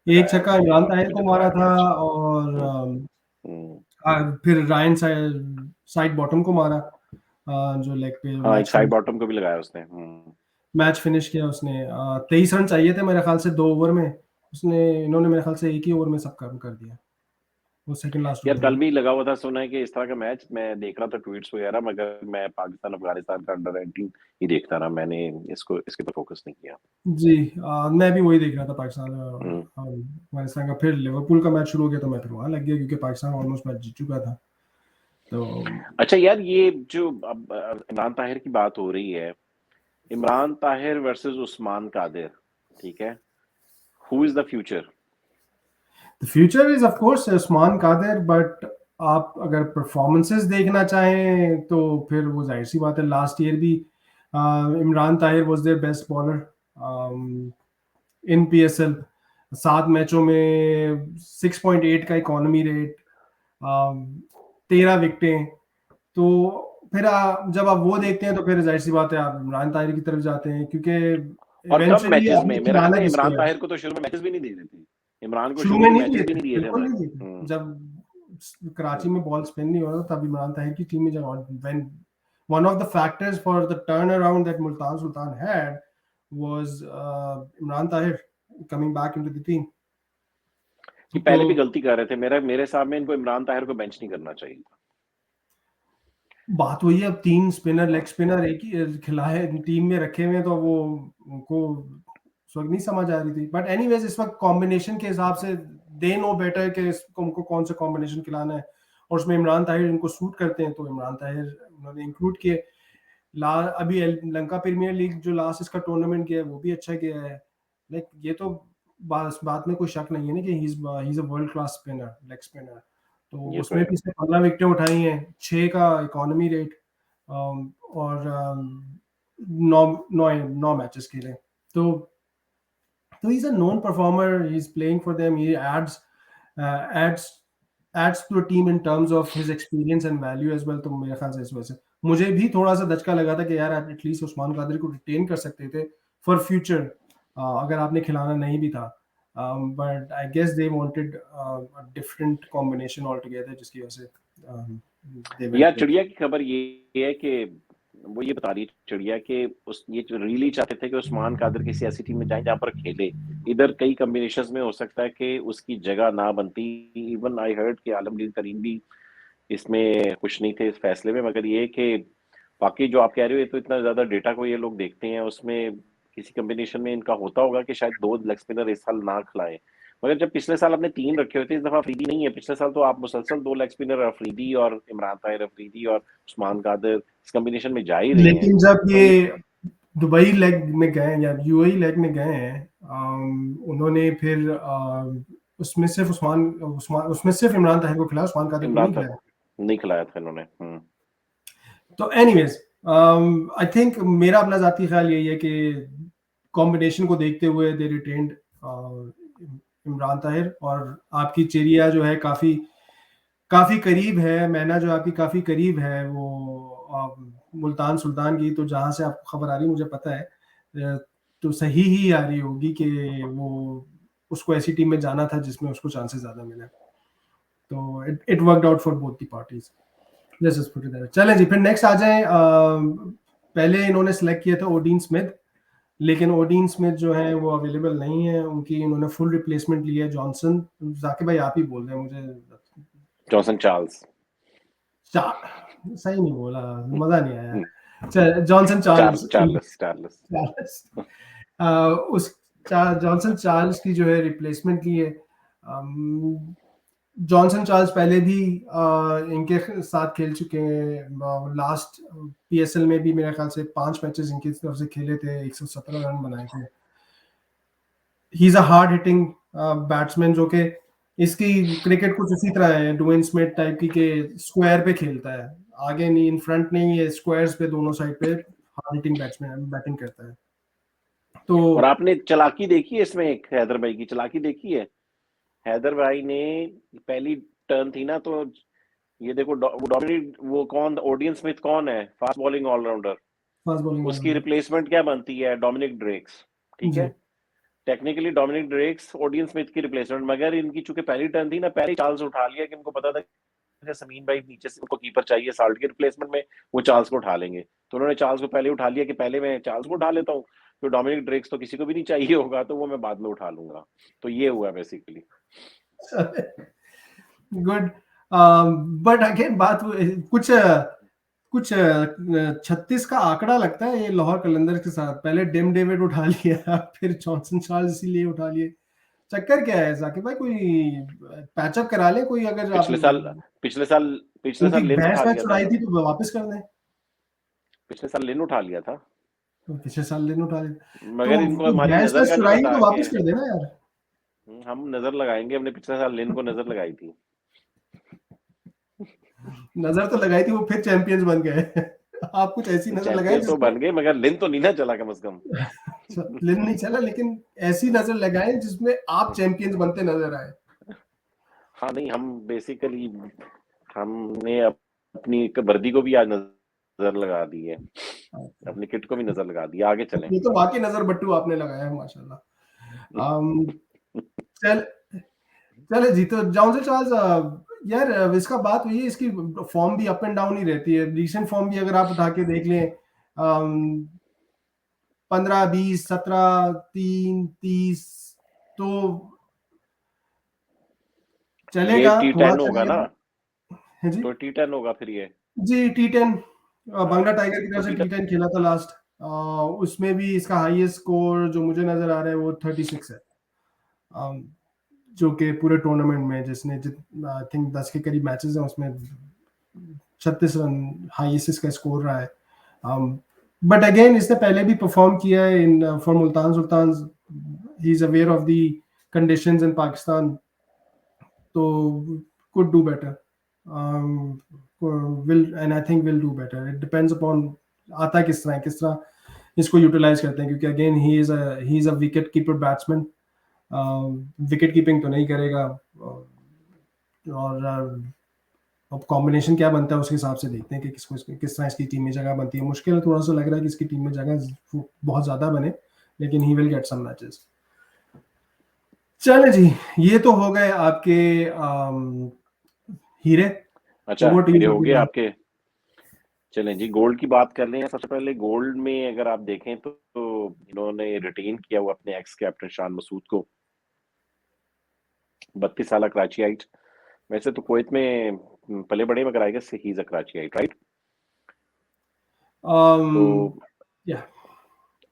एक छक्का इमरान ताहिर को मारा था, और फिर रायन साइड बॉटम को मारा, जो लेग पे हाँ, एक साइड बॉटम को भी लगाया उसने। मैच फिनिश किया उसने। 23 रन चाहिए थे मेरे ख्याल से 2 ओवर में, इन्होंने मेरे ख्याल से एक ही ओवर में सब काम कर दिया, वो सेकंड लास्ट यार ओवर कल में। भी लगा हुआ था, सुना है कि इस तरह का मैच मैं देख रहा था ट्वीट्स वगैरह, मगर मैं पाकिस्तान अफगानिस्तान का अंडर-19 ही देखता रहा, मैंने इसके पर फोकस नहीं किया। जी, मैं भी वही देख रहा था, पाकिस्तान अफगानिस्तान का। फिर लिवरपूल का मैच शुरू हो गया तो मैं फिर वहाँ लग गया, क्योंकि पाकिस्तान ऑलमोस्ट मैच जीत चुका था। तो अच्छा यार, ये जो अब इमरान ताहिर की बात हो रही है, इमरान ताहिर वर्सेस उस्मान कादिर, ठीक है, who is the future? The future is of course Usman Qadir, but आप अगर परफॉर्मेंसेस देखना चाहें तो फिर वो जाहिर सी बात है, लास्ट ईयर भी Imran Tahir was their best bowler in PSL. 7 मैचों में 6.8 का इकोनॉमी रेट, 13 विकेटें। तो फिर जब आप वो देखते हैं तो फिर जाहिर सी बात है आप इमरान ताहिर की तरफ जाते हैं, क्योंकि और कम इवेंचुअली मैचेस आपने में, मेरा ख्याल खिलाना है किसको इमरान है। ताहिर को तो शुरू में मैचेस भी नहीं दे रहे थे, इमरान को शुरू शुरू में में नहीं दिए मैचेस भी थे, नहीं दिए थे बिल्कुल उन्होंने। नहीं दिए थे। जब कराची में बॉल स्पिन नहीं हो रहा था तब इमरान ताहिर की टीम में जगह, when one of the factors for the turn around that Multan Sultan had was Imran Tahir coming back into the team. कि तो पहले भी गलती कर रहे थे, मेरे हिसाब में इनको इमरान ताहिर को बेंच नहीं करना चाहिए था। बात वही है, अब 3 स्पिनर, लेग स्पिनर एक ही खिलाए टीम में रखे हुए हैं, तो वो उनको उस वक्त नहीं समझ आ रही थी। बट एनीवेज इस वक्त कॉम्बिनेशन के हिसाब से दे नो बेटर कि उनको कौन सा कॉम्बिनेशन खिलाना है, और उसमें इमरान ताहिर इनको सूट करते हैं, तो इमरान ताहिर उन्होंने इंक्लूड किए। अभी लंका प्रीमियर लीग जो लास्ट इसका टूर्नामेंट किया है वो भी अच्छा किया है। लाइक ये तो बात में कोई शक नहीं है ना कि he is a world class spinner, leg spinner. तो ये तो उसमें है। भी इसने 15 विकेटें उठाई हैं, 6 का इकोनॉमी रेट, और 9 मैचेस खेले। तो he's a known performer, he's playing for them, he adds adds to a team in terms of his experience and value as well। तो मेरे ख्याल से इस वजह से मुझे भी थोड़ा सा धचका लगा था कि यार आप एटलीस्ट उस्मान कादरी को रिटेन कर सकते थे फॉर फ्यूचर, अगर आपने खिलाना नहीं भी था। But I guess they wanted a different combination all together, जिसकी वजह से दे वेंट यार चिड़िया की खबर ये है कि वो ये बता रही है चिड़िया कि उस ये रियली चाहते थे कि उस्मान कादर किसी ऐसी टीम में जाए जहां पर खेले। इधर कई कॉम्बिनेशंस में हो सकता है कि उसकी जगह ना बनती। इवन आई हर्ड कि आलमगीर करीम भी इसमें खुश नहीं थे इस फैसले में, मगर ये कि बाकी जो आप कह रहे हो ये तो इतना ज्यादा डेटा को ये लोग देखते हैं, उसमें किसी कॉम्बिनेशन में इनका होता होगा कि शायद 2 लेग स्पिनर इस साल ना खिलाएं। मगर जब पिछले साल आपने 3 रखे हुए थे, इस दफा अफरीदी नहीं है। पिछले साल तो आप मुसलसल 2 लेग स्पिनर अफरीदी और इमरान ताहिर, अफरीदी और उस्मान कादर इस कॉम्बिनेशन में जा ही रहे हैं। लेकिन जब तो ये दुबई लेग में गए या यूएई लेग में गए हैं, उन्होंने फिर उसमें सिर्फ उसमें सिर्फ इमरान ताहिर को खिलाया, उस्मान कादिर को इमरान नहीं ताहिर खिलाया। नहीं खिलाया था इन्होंने। तो एनीवेज आई थिंक मेरा अपना जाती ख्याल यही है कि कॉम्बिनेशन को देखते हुए दे रिटेन्ड इमरान ताहिर। और आपकी चिड़िया जो है काफी काफी करीब है, मैना जो आपकी काफी करीब है वो मुल्तान सुल्तान की। तो जहां से आपको खबर आ रही मुझे पता है, तो सही ही आ रही होगी कि वो उसको ऐसी टीम में जाना था जिसमें उसको चांसेस ज्यादा मिले। तो it worked out for both the parties. Let's just put it there. चलें जी, फिर नेक्स्ट आ जाएं। पहले इन्होंने सेलेक्ट किया था ओडीन स्मिथ, लेकिन ओडीन स्मिथ जो है वो अवेलेबल नहीं है उनकी, इन्होंने फुल रिप्लेसमेंट लिया है जॉनसन। जाकिर भाई आप ही बोल रहे हैं मुझे। Johnson Charles. सही नहीं बोला, मजा नहीं आया। Johnson Charles Charles Charles. Charles उस जॉनसन चार्ल्स की जो है रिप्लेसमेंट की है। जॉनसन चार्ल्स पहले भी इनके साथ खेल चुके हैं। लास्ट पीएसएल में भी मेरे ख्याल से 5 मैचेस इनकी तरफ से खेले थे, 117 रन बनाए थे। He is a hard hitting batsman, जो कि इसकी क्रिकेट कुछ उसी तरह है डुएन स्मिथ टाइप की, के स्क्वायर पे खेलता है, आगे नहीं, इन फ्रंट नहीं है, स्क्वायर्स पे दोनों साइड पे हार्ड हिटिंग बैट्समैन बैटिंग करता है। तो और आपने चालाकी देखी है इसमें, एक हैदर भाई की चालाकी देखी है। हैदर भाई ने पहली टर्न थी ना, तो ये देखो डोमिनिक, वो कौन, ओडियन स्मिथ कौन है, fast bowling allrounder, fast bowling उसकी वाला रिप्लेसमेंट क्या बनती है, डोमिनिक ड्रेक्स। ठीक जी। है, technically Dominic Drakes Odean Smith की रिप्लेसमेंट, मगर इनकी चूंकि पहली टर्न थी ना, पहले चार्ल्स उठा लिया कि इनको पता था कि समीन भाई नीचे से उनको कीपर चाहिए साल्ट के रिप्लेसमेंट में, वो चार्ल्स को उठा लेंगे। तो उन्होंने चार्ल्स को पहले उठा लिया कि पहले मैं चार्ल्स को उठा लेता हूँ, तो डोमिनिक ड्रेक्स तो किसी को भी नहीं चाहिए होगा, तो वो मैं बाद में उठा लूंगा। तो ये हुआ बेसिकली। गुड। बट अगेन बात कुछ कुछ 36 का आंकड़ा लगता है ये लाहौर कलंदर के साथ। पहले डेम डेविड उठा लिया, फिर जॉनसन चार्ल्स इसीलिए उठा लिए। चक्कर क्या है जाकिर भाई, कोई पैचअप करा ले कोई, अगर आप पिछले साल पिछले साल पिछले उनकी साल लिन भैंस उठा वैंस लिया था छुड़ाई थी इन्होंने। तो वापस कर दें। पिछले साल लिन उठा लिया था, तो पिछले साल दिन उठा ले, तो मगर इनको कोई हमारी भैंस नजर वैंस का नहीं छुड़ाई पता तो कि वापस कर देना यार। हम नजर लगाएंगे, हमने पिछले साल लिन को नजर लगाई थी। नजर तो लगाई थी, वो फिर चैंपियंस बन गए। आप कुछ ऐसी नजर लगाई चैंपियन तो जिसमें बन गए मगर लिन तो नहीं ना चला कम से कम। लिन नहीं चला, लेकिन ऐसी नजर लगाए जिसमें आप चैंपियंस बनते नजर आए। हाँ नहीं, हम बेसिकली हमने अपनी एक वर्दी को भी आज नजर लगा दी है, अपनी किट को भी नजर लगा दी, आगे चलें। ये तो वाकई नजर बट्टू आपने लगाया है, माशाल्लाह। चल चले जी, तो जॉनसन चार्ल्स, यार इसका बात हुई है, इसकी फॉर्म भी अप एंड डाउन ही रहती है। रिसेंट फॉर्म भी अगर आप उठा के देख लें, 15, 20, 17, 3, 30, तो ये चलेगा, थोड़ा T10 होगा ना, चलेगा। है जी, तो T10 होगा फिर ये। जी T10, बांग्ला हाँ टाइगर की तो तरफ से T10 T10 खेला था लास्ट। उसमें भी इसका हाईएस्ट स्कोर जो मुझे नजर आ रहा है वो 36 है, जो कि पूरे टूर्नामेंट में, जिसने आई थिंक 10 के करीब मैचेस हैं, उसमें 36 रन हाईएस्ट इसका स्कोर रहा है। बट अगेन इसने पहले भी परफॉर्म किया है in for Multan Sultan, he is aware of the conditions इन पाकिस्तान, तो could do better, will, and I think will do better. It depends upon आता किस तरह इसको यूटिलाइज करते हैं, क्योंकि again he is a wicket keeper batsman, wicket keeping तो नहीं करेगा, और अब कॉम्बिनेशन क्या बनता है उसके हिसाब से देखते हैं कि किस तरह इसकी टीम में जगह बनती है। मुश्किल थोड़ा सा लग रहा है कि इसकी टीम में जगह बहुत ज्यादा बने, लेकिन he will get some matches. चले जी, ये तो हो गए आपके हीरे। अच्छा Over to हीरे you, हो गए Abdullah. आपके। चलें जी, गोल्ड की बात कर लें। सबसे पहले गोल्ड में अगर आप देखें तो इन्होंने रिटेन किया हुआ अपने एक्स कैप्टन शान मसूद को, 32 साल कराचीआइट। वैसे तो कुवैत में पले बड़े, मगर I guess he is a Karachiite, right? तो Yeah,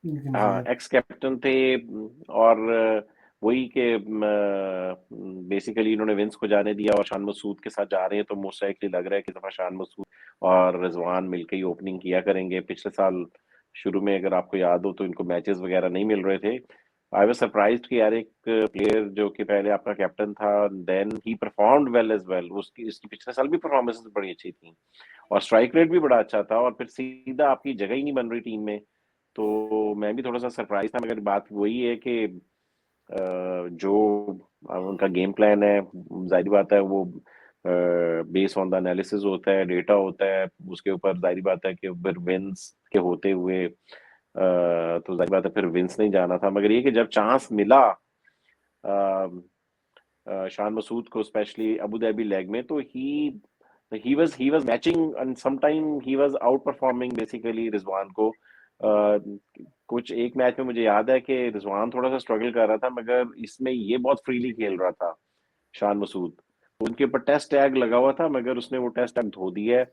you can say हाँ, that. एक्स कैप्टन थे, और वही के बेसिकली इन्होंने विंस को जाने दिया और शान मसूद के साथ जा रहे हैं, तो मोस्ट लाइकली लग रहा है कि इस दफा शान मसूद और रिजवान मिलकर ही ओपनिंग किया करेंगे। पिछले साल शुरू में अगर आपको याद हो तो इनको मैचेस वगैरह नहीं मिल रहे थे। आई वाज सरप्राइज्ड कि यार एक प्लेयर जो कि पहले आपका कैप्टन था, then he performed well as well, उसकी इसकी पिछले साल भी परफॉर्मेंस बड़ी अच्छी थी और स्ट्राइक रेट भी बड़ा अच्छा था, और फिर सीधा आपकी जगह ही नहीं बन रही टीम में। तो मैं भी थोड़ा सा सरप्राइज था, मगर बात वही है कि जो उनका गेम प्लान है, जाहिर बात है वो बेस ऑन द एनालिसिस होता है, डेटा होता है, उसके ऊपर जाहिर बात है कि फिर विंस के होते हुए तो जाहिर बात है फिर विंस नहीं जाना था। मगर ये कि जब चांस मिला शान मसूद को, स्पेशली अबू धाबी लेग में, तो he was matching and sometime he was out performing basically Rizwan को। कुछ एक मैच में मुझे याद है कि रिजवान थोड़ा सा स्ट्रगल कर रहा था, मगर इसमें ये बहुत फ्रीली खेल रहा था शान मसूद। उनके ऊपर टेस्ट टैग लगा हुआ था, मगर उसने वो टेस्ट टैग धो दिया है,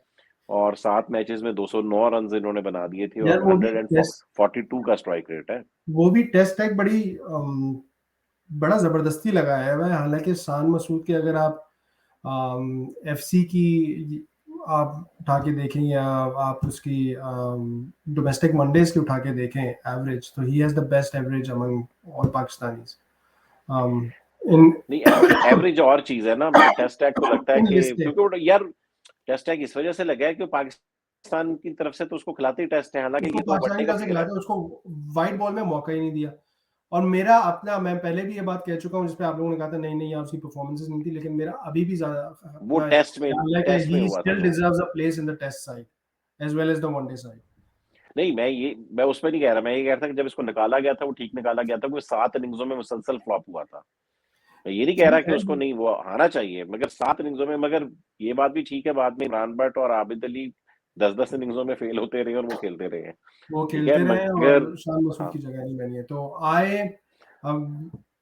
और 7 मैचेस में 209 रन इन्होंने बना दिए थे यार और 142 का स्ट्राइक रेट है। वो भी टेस्ट टैग बड़ा जबरदस्ती लगाया हुआ है। हालांकि शान मसूद के अगर आप एफसी की आप उठा के देखें, या आप उसकी डोमेस्टिक वनडेज की उठा के देखें एवरेज, तो he has the best average among all Pakistanis in नहीं, एवरेज और चीज है ना, मगर टेस्ट टैग तो लगता है इन कि लिस्टेड। क्योंकि वो यार टेस्ट टैग इस वजह से लगा है कि पाकिस्तान की तरफ से तो उसको खिलाते ही टेस्ट है, हालांकि उसको ये तो पाकिस्तानी वनडे का तरफ से प्लेयर है। खिलाते, उसको वाइट बॉल में मौका ही नहीं दिया। और मेरा अपना, मैं पहले भी ये बात कह चुका हूँ जिसपे आप लोगों ने कहा था नहीं नहीं यार उसकी परफॉर्मेंसेस नहीं थी, लेकिन मेरा अभी भी ज्यादा वो अपना ख्याल है कि टेस्ट में ही हुआ था स्टिल जो। Deserves a place in the test side as well as the one day side. नहीं, मैं उसमें नहीं कह रहा, मैं ये कह रहा था कि जब इसको निकाला गया था वो ठीक निकाला गया था, वो 7 इनिंग्सों में मुसलसल फ्लॉप हुआ था। मैं ये नहीं कह रहा ठीक कि है, उसको नहीं वो आना चाहिए, मगर 7 इनिंग्सों में। मगर ये बात भी ठीक है, बाद में इमरान भट्ट और आबिद अली 10-10 इनिंग्सों में फेल होते रहे और वो खेलते रहे हैं। वो ठीक है, खेलते रहे मगर और शान मसूद हाँ, की जगह नहीं बनी है। तो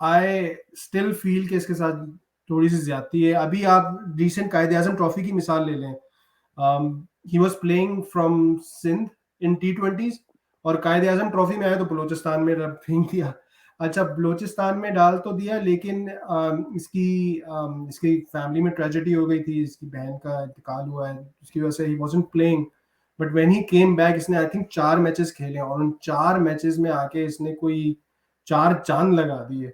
आई स्टिल फील कि इसके साथ थोड़ी सी ज्यादती है। अभी आप रिसेंट कायदे आजम ट्रॉफी की मिसाल ले लें, he was playing from Sindh in T20s, और कायदे आजम ट्रॉफी में आया तो बलूचिस्तान में फेंक दिया। अच्छा, बलूचिस्तान में डाल तो दिया, लेकिन इसकी फैमिली में ट्रेजेडी हो गई थी, इसकी बहन का इंतकाल हुआ है, उसकी वजह से he wasn't playing. But when he came back, इसने आई थिंक 4 मैचेस खेले, और उन 4 मैचेस में आके इसने कोई 4 चांद लगा दिए।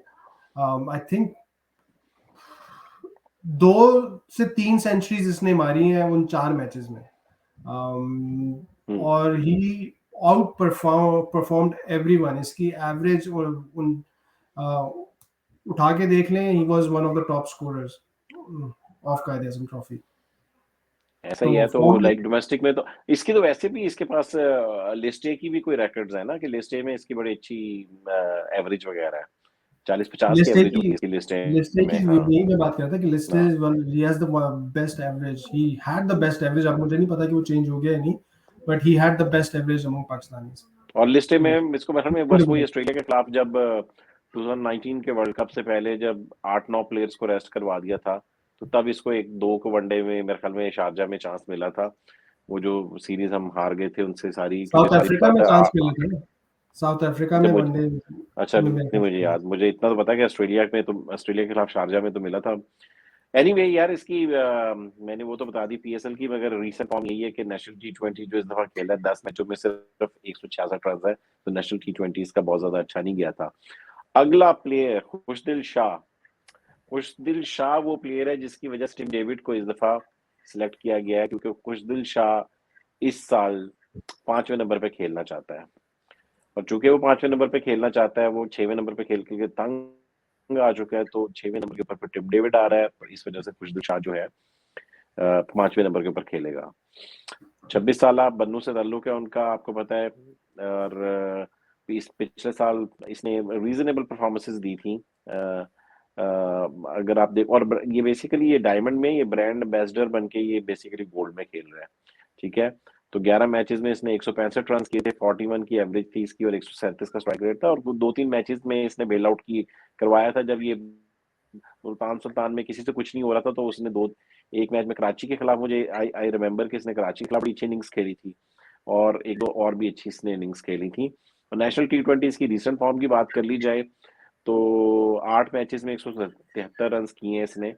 आई थिंक 2 से 3 सेंचुरीज इसने मारी हैं उन 4 मैचेस में। और ही आउट परफॉर्म्ड एवरीवन। इसकी एवरेज और उन उठा के देख लें, he was one of the top scorers of कायदे आज़म ट्रॉफी। ऐसा ही है। तो लाइक डोमेस्टिक में तो इसकी तो वैसे भी इसके पास लिस्ट ए की भी कोई रिकॉर्ड्स है ना, कि लिस्ट ए में इसकी बड़ी अच्छी एवरेज वगैरह है, 40-50 की एवरेज होती है इसकी लिस्ट ए में। हाँ, यही मैं बात कर रहा था कि list is one, he has the best average, he had the best average. अब मुझे नहीं पता कि वो चेंज हो गया है नहीं, but he had the best average among Pakistanis. और लिस्ट ए में इसको मेरे ख्याल में बस वही ऑस्ट्रेलिया के खिलाफ जब 2019 के वर्ल्ड कप से पहले जब 8-9 प्लेयर्स को रेस्ट करवा दिया था, तो तब इसको 1-2 को वनडे में मेरे ख्याल में शारजा में चांस मिला था। वो जो सीरीज हम हार गए थे उनसे सारी, साउथ अफ्रीका में चांस मिला था ना, साउथ अफ्रीका में वनडे। अच्छा, नहीं मुझे याद, मुझे इतना तो पता है कि ऑस्ट्रेलिया के खिलाफ शारजा में तो मिला था। एनीवे यार, इसकी मैंने वो तो बता दी पीएसएल की, मगर रीसेंट फॉर्म यही है कि नेशनल टी20 जो इस दफा खेला है 10 मैचों में सिर्फ 166 रन है, तो नेशनल टी20 इसका बहुत ज्यादा अच्छा नहीं गया था। अगला प्लेयर खुशदिल शाह। खुशदिल शाह वो प्लेयर है जिसकी वजह से टिम डेविड को इस दफा सिलेक्ट किया गया है, क्योंकि खुशदिल शाह इस साल 5वें नंबर पे खेलना चाहता है, और चूंकि वो 5वें नंबर पे खेलना चाहता है, वो 6वें नंबर पे खेल के तंग आ चुका है, तो 6वें नंबर के ऊपर पे टिम डेविड आ रहा है, और इस वजह से खुशदिल शाह जो है 5वें नंबर के ऊपर खेलेगा। 26 साल बन्नू से ताल्लुक है उनका, आपको पता है। और इस पिछले साल इसने रीजनेबल परफॉर्मेंसेस दी थी। अगर आप देख, और ये बेसिकली ये डायमंड में ये ब्रांड एम्बेसडर बन के ये बेसिकली गोल्ड में खेल रहा है, ठीक है। तो 11 मैचेस में इसने 165 रन किए थे, 41 की एवरेज थी इसकी, और 137 का स्ट्राइक रेट था। और 2-3 मैचेस में इसने बेल आउट की करवाया था, जब ये मुल्तान सुल्तान में किसी से कुछ नहीं हो रहा था, तो उसने एक मैच में कराची के खिलाफ, मुझे आई रिमेम्बर कि इसने कराची के खिलाफ बड़ी अच्छी इनिंग्स खेली थी, और 1-2 और भी अच्छी इसने इनिंग्स खेली थी। और नेशनल टी20 की रिसेंट फॉर्म की बात कर ली जाए तो 8 मैचेस में 173 रन किए हैं इसने।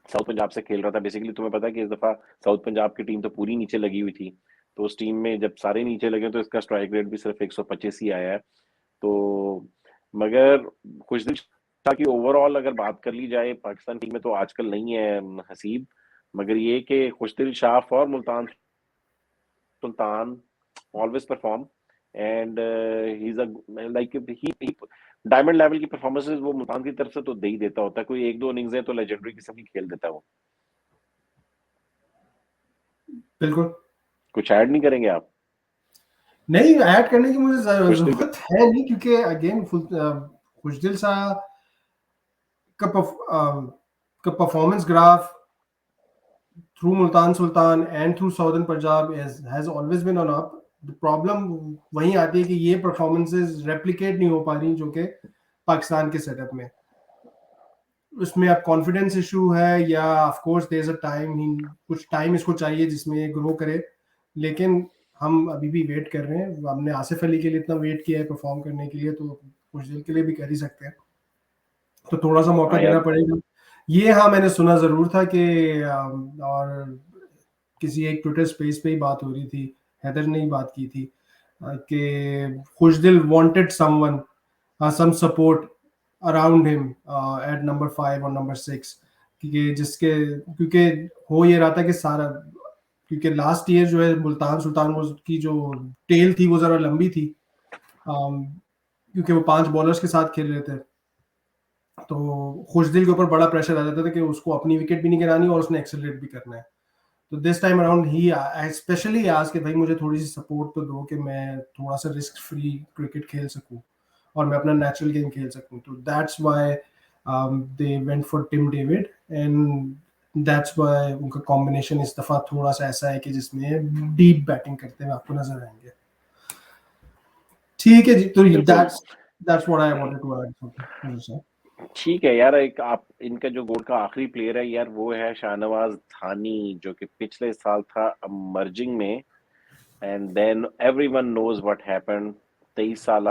साउथ पंजाब से खेल रहा था बेसिकली। तुम्हें पता है कि इस दफा साउथ पंजाब की टीम तो पूरी नीचे लगी हुई थी, तो उस टीम में जब सारे नीचे लगे तो इसका स्ट्राइक रेट भी सिर्फ 125 ही आया है। तो मगर खुशदिल शाह की ओवरऑल अगर बात कर ली जाए, पाकिस्तान टीम में तो आजकल नहीं है हसीब, मगर ये कि Khushdil Shah for Multan Sultan always perform, and he is like he diamond level की परफॉर्मेंसेस वो मुल्तान की तरफ से तो दे ही देता होता है। कोई 1-2 इनिंग्स है तो लेजेंडरी किस्म की खेल देता है वो। बिल्कुल। कुछ ऐड नहीं करेंगे आप? नहीं, ऐड करने की मुझे खुशदिल जरूरत है नहीं, क्योंकि अगेन खुशदिल शाह का performance graph through Multan Sultan and through Southern Punjab has always been on up. The problem वहीं आती है कि ये performances replicate नहीं हो पा रही जो कि पाकिस्तान के सेटअप में। उसमें अब कॉन्फिडेंस इशू है, या of course there is a time, कुछ टाइम इसको चाहिए जिसमें ये ग्रो करे, लेकिन हम अभी भी वेट कर रहे हैं। हमने आसिफ अली के लिए इतना वेट किया है परफॉर्म करने के लिए, तो कुछ देर के लिए भी कर ही सकते हैं, तो थोड़ा सा मौका देना पड़ेगा। ये हाँ, मैंने सुना जरूर था कि और किसी एक ट्विटर स्पेस पे ही बात हो रही थी, हैदर ने ही बात की थी कि Khushdil wanted someone, some support around him at number 5 और नंबर 6, क्योंकि हो ये रहा था कि सारा, क्योंकि लास्ट ईयर जो है मुल्तान सुल्तान की जो टेल थी वो जरा लंबी थी, क्योंकि वो 5 बॉलर्स के साथ खेल रहे थे, तो खुशदिल के ऊपर बड़ा प्रेशर आ जाता था कि उसको अपनी विकेट भी नहीं गिरानी और उसने एक्सेलरेट भी करना है। तो this time around he specially आज के भाई मुझे थोड़ी सी सपोर्ट तो दो कि मैं थोड़ा सा रिस्क फ्री क्रिकेट खेल सकूं और मैं अपना नेचुरल गेम खेल सकूं। तो that's why they went for Tim David, and that's why उनका कॉम्बिनेशन इस दफा थोड़ा सा ऐसा है कि जिसमें डीप बैटिंग करते हुए आपको नजर आएंगे। ठीक है जी, तो that's what I wanted to add. ठीक है यार, एक आप इनका जो गोल्ड का आखिरी प्लेयर है यार, वो है शाहनवाज धानी, जो कि पिछले साल था मर्जिंग में, and then everyone knows what happened. 23 साल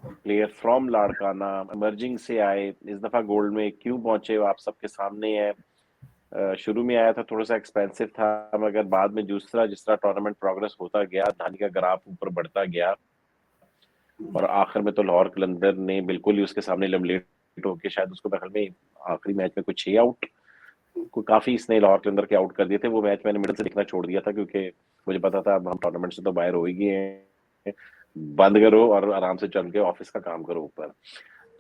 प्लेयर फ्रॉम लाड़काना इमर्जिंग से आए, इस दफा गोल्ड में क्यों पहुंचे वो आप सबके सामने है। शुरू में आया था थोड़ा सा एक्सपेंसिव था, मगर बाद में जिस तरह टूर्नामेंट प्रोग्रेस होता गया, धानी का ग्राफ ऊपर बढ़ता गया, और आखिर में तो लाहौर कलंदर ने बिल्कुल ही उसके सामने लेमलेट होके शायद उसको मेरे ख्याल में आखिरी मैच में कुछ 6 आउट काफी इसने लाहौर के अंदर के आउट कर दिए थे। वो मैच मैंने मिडिल से देखना छोड़ दिया था क्योंकि मुझे पता था अब हम टूर्नामेंट से तो बाहर हो ही गए हैं, बंद करो और आराम से चल के ऑफिस का काम करो ऊपर।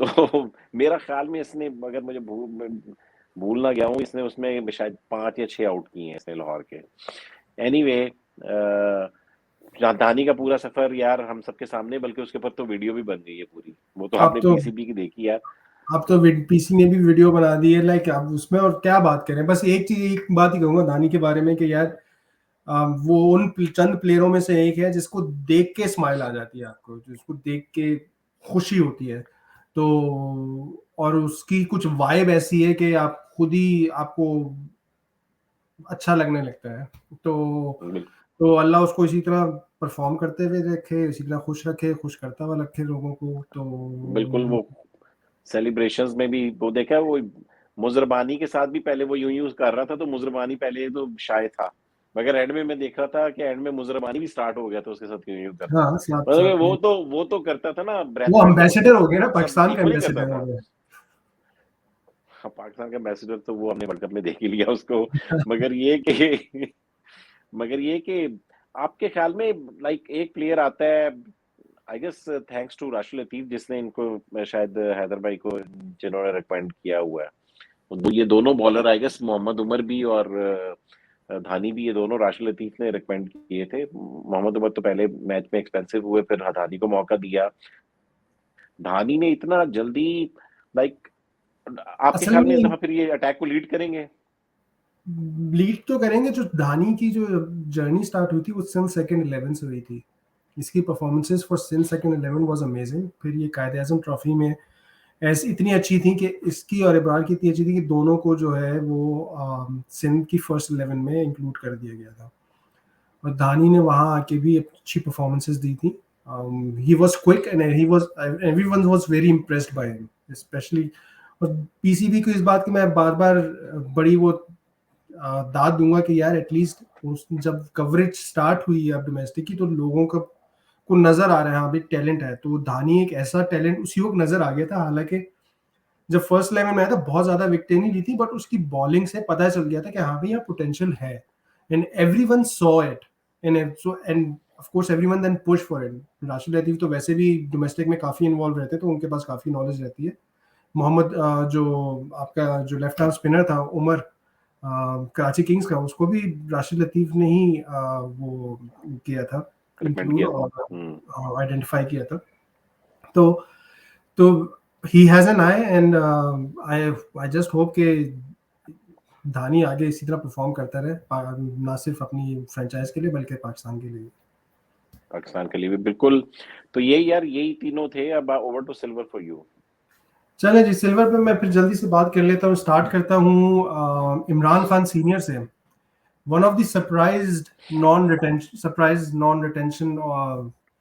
तो मेरा ख्याल में इसने, अगर मुझे भूल ना गया हूँ, इसने उसमें शायद 5 या 6 आउट किए हैं इसने लाहौर के। एनीवे धानी का पूरा सफर यार हम सबके सामने, बल्कि उसके ऊपर तो वीडियो भी बन गई है पूरी, वो तो आपने पीसीबी की देखी यार। अब तो पीसी ने भी वीडियो बना दी है, लाइक अब उसमें और क्या बात करें। बस एक बात ही कहूंगा धानी के बारे में कि यार वो उन चंद प्लेयरों में से एक है जिसको देख के स्माइल आ जाती है आपको, जिसको देख के खुशी होती है। तो और उसकी कुछ वाइब ऐसी है कि आप खुद ही आपको अच्छा लगने लगता है। तो अल्लाह उसको इसी तरह परफॉर्म करते हुए रखे, इसी तरह खुश रखे, खुश करता हुआ रखे लोगों को। तो बिल्कुल, वो सेलिब्रेशंस में भी वो देखा, वो मुजरबानी के साथ भी पहले वो यूं कर रहा था, तो मुजरबानी पहले तो शायद था, मगर एंड में मैं देख रहा था कि एंड में मुजरबानी भी स्टार्ट हो गया था उसके साथ यूं करना। हाँ, मतलब वो तो करता था ना, ब्रेथ वो वेथ एम्बेसडर हो गया ना, सब पाकिस्तान का इक्वली करता एम्बेसडर हो था। गया। हाँ, पाकिस्तान का एम्बेसडर तो वो हमने वर्ल्ड कप में देख ही लिया उसको। मगर ये कि मगर ये कि आपके ख्याल में लाइक एक प्लेयर आता है, I guess thanks to Rashid Latif, जिसने इनको शायद हैदर भाई को जिन्होंने रिकमेंड किया हुआ है, ये दोनों bowler I guess Mohammad Umar भी और धानी भी, ये दोनों राशिद लतीफ ने रिकमेंड किए थे। मोहम्मद उमर तो पहले मैच में एक्सपेंसिव हुए, फिर धानी को मौका दिया। धानी ने इतना जल्दी लाइक, आपके असल ख्याल में इस में दफा फिर ये अटैक को लीड करेंगे? लीड तो करेंगे। जो धानी की जो जर्नी स्टार्ट हुई थी वो सिंस सेकंड 11 से हुई थी। इसकी performances for since second 11 was amazing. फिर ये कायदे आजम ट्रॉफी में ऐसी इतनी अच्छी थी कि इसकी और इब्रार की इतनी अच्छी थी कि दोनों को जो है वो सिंध की फर्स्ट 11 में इंक्लूड कर दिया गया था। और धानी ने वहाँ आके भी अच्छी परफॉर्मेंसेस दी थी। He was quick and he was everyone was very impressed by him specially. और पीसीबी को इस बात की मैं बार बार बड़ी वो दाद दूंगा कि यार एटलीस्ट जब कवरेज स्टार्ट हुई है अब डोमेस्टिक की, तो लोगों को नजर आ रहा है हाँ भाई टैलेंट है। तो धानी एक ऐसा टैलेंट उसी वक्त नजर आ गया था। हालांकि जब फर्स्ट 11 में आया था बहुत ज्यादा विकेटें नहीं ली थी, बट उसकी बॉलिंग से पता चल गया था कि हाँ भाई यहाँ पोटेंशियल है। And everyone saw it and of course everyone then push for it. Rashid Latif तो वैसे भी डोमेस्टिक में काफी इन्वॉल्व रहते हैं, तो उनके पास काफी नॉलेज रहती है। मोहम्मद जो आपका जो लेफ्ट आर्म स्पिनर था उमर कराची किंग्स का, उसको भी राशिद लतीफ ने ही वो किया था, रिकमेंड और आइडेंटिफाई किया था। तो he has an I and I just hope कि धानी आगे इसी तरह परफॉर्म करता रहे, ना सिर्फ अपनी फ्रेंचाइज के लिए बल्कि पाकिस्तान के लिए। पाकिस्तान के लिए भी बिल्कुल। तो यही तीनों थे। अब over to silver for you. चले जी, सिल्वर पे मैं फिर जल्दी से बात कर लेता हूँ। स्टार्ट करता हूँ इमरान खान सीनियर से। One of the surprise non retention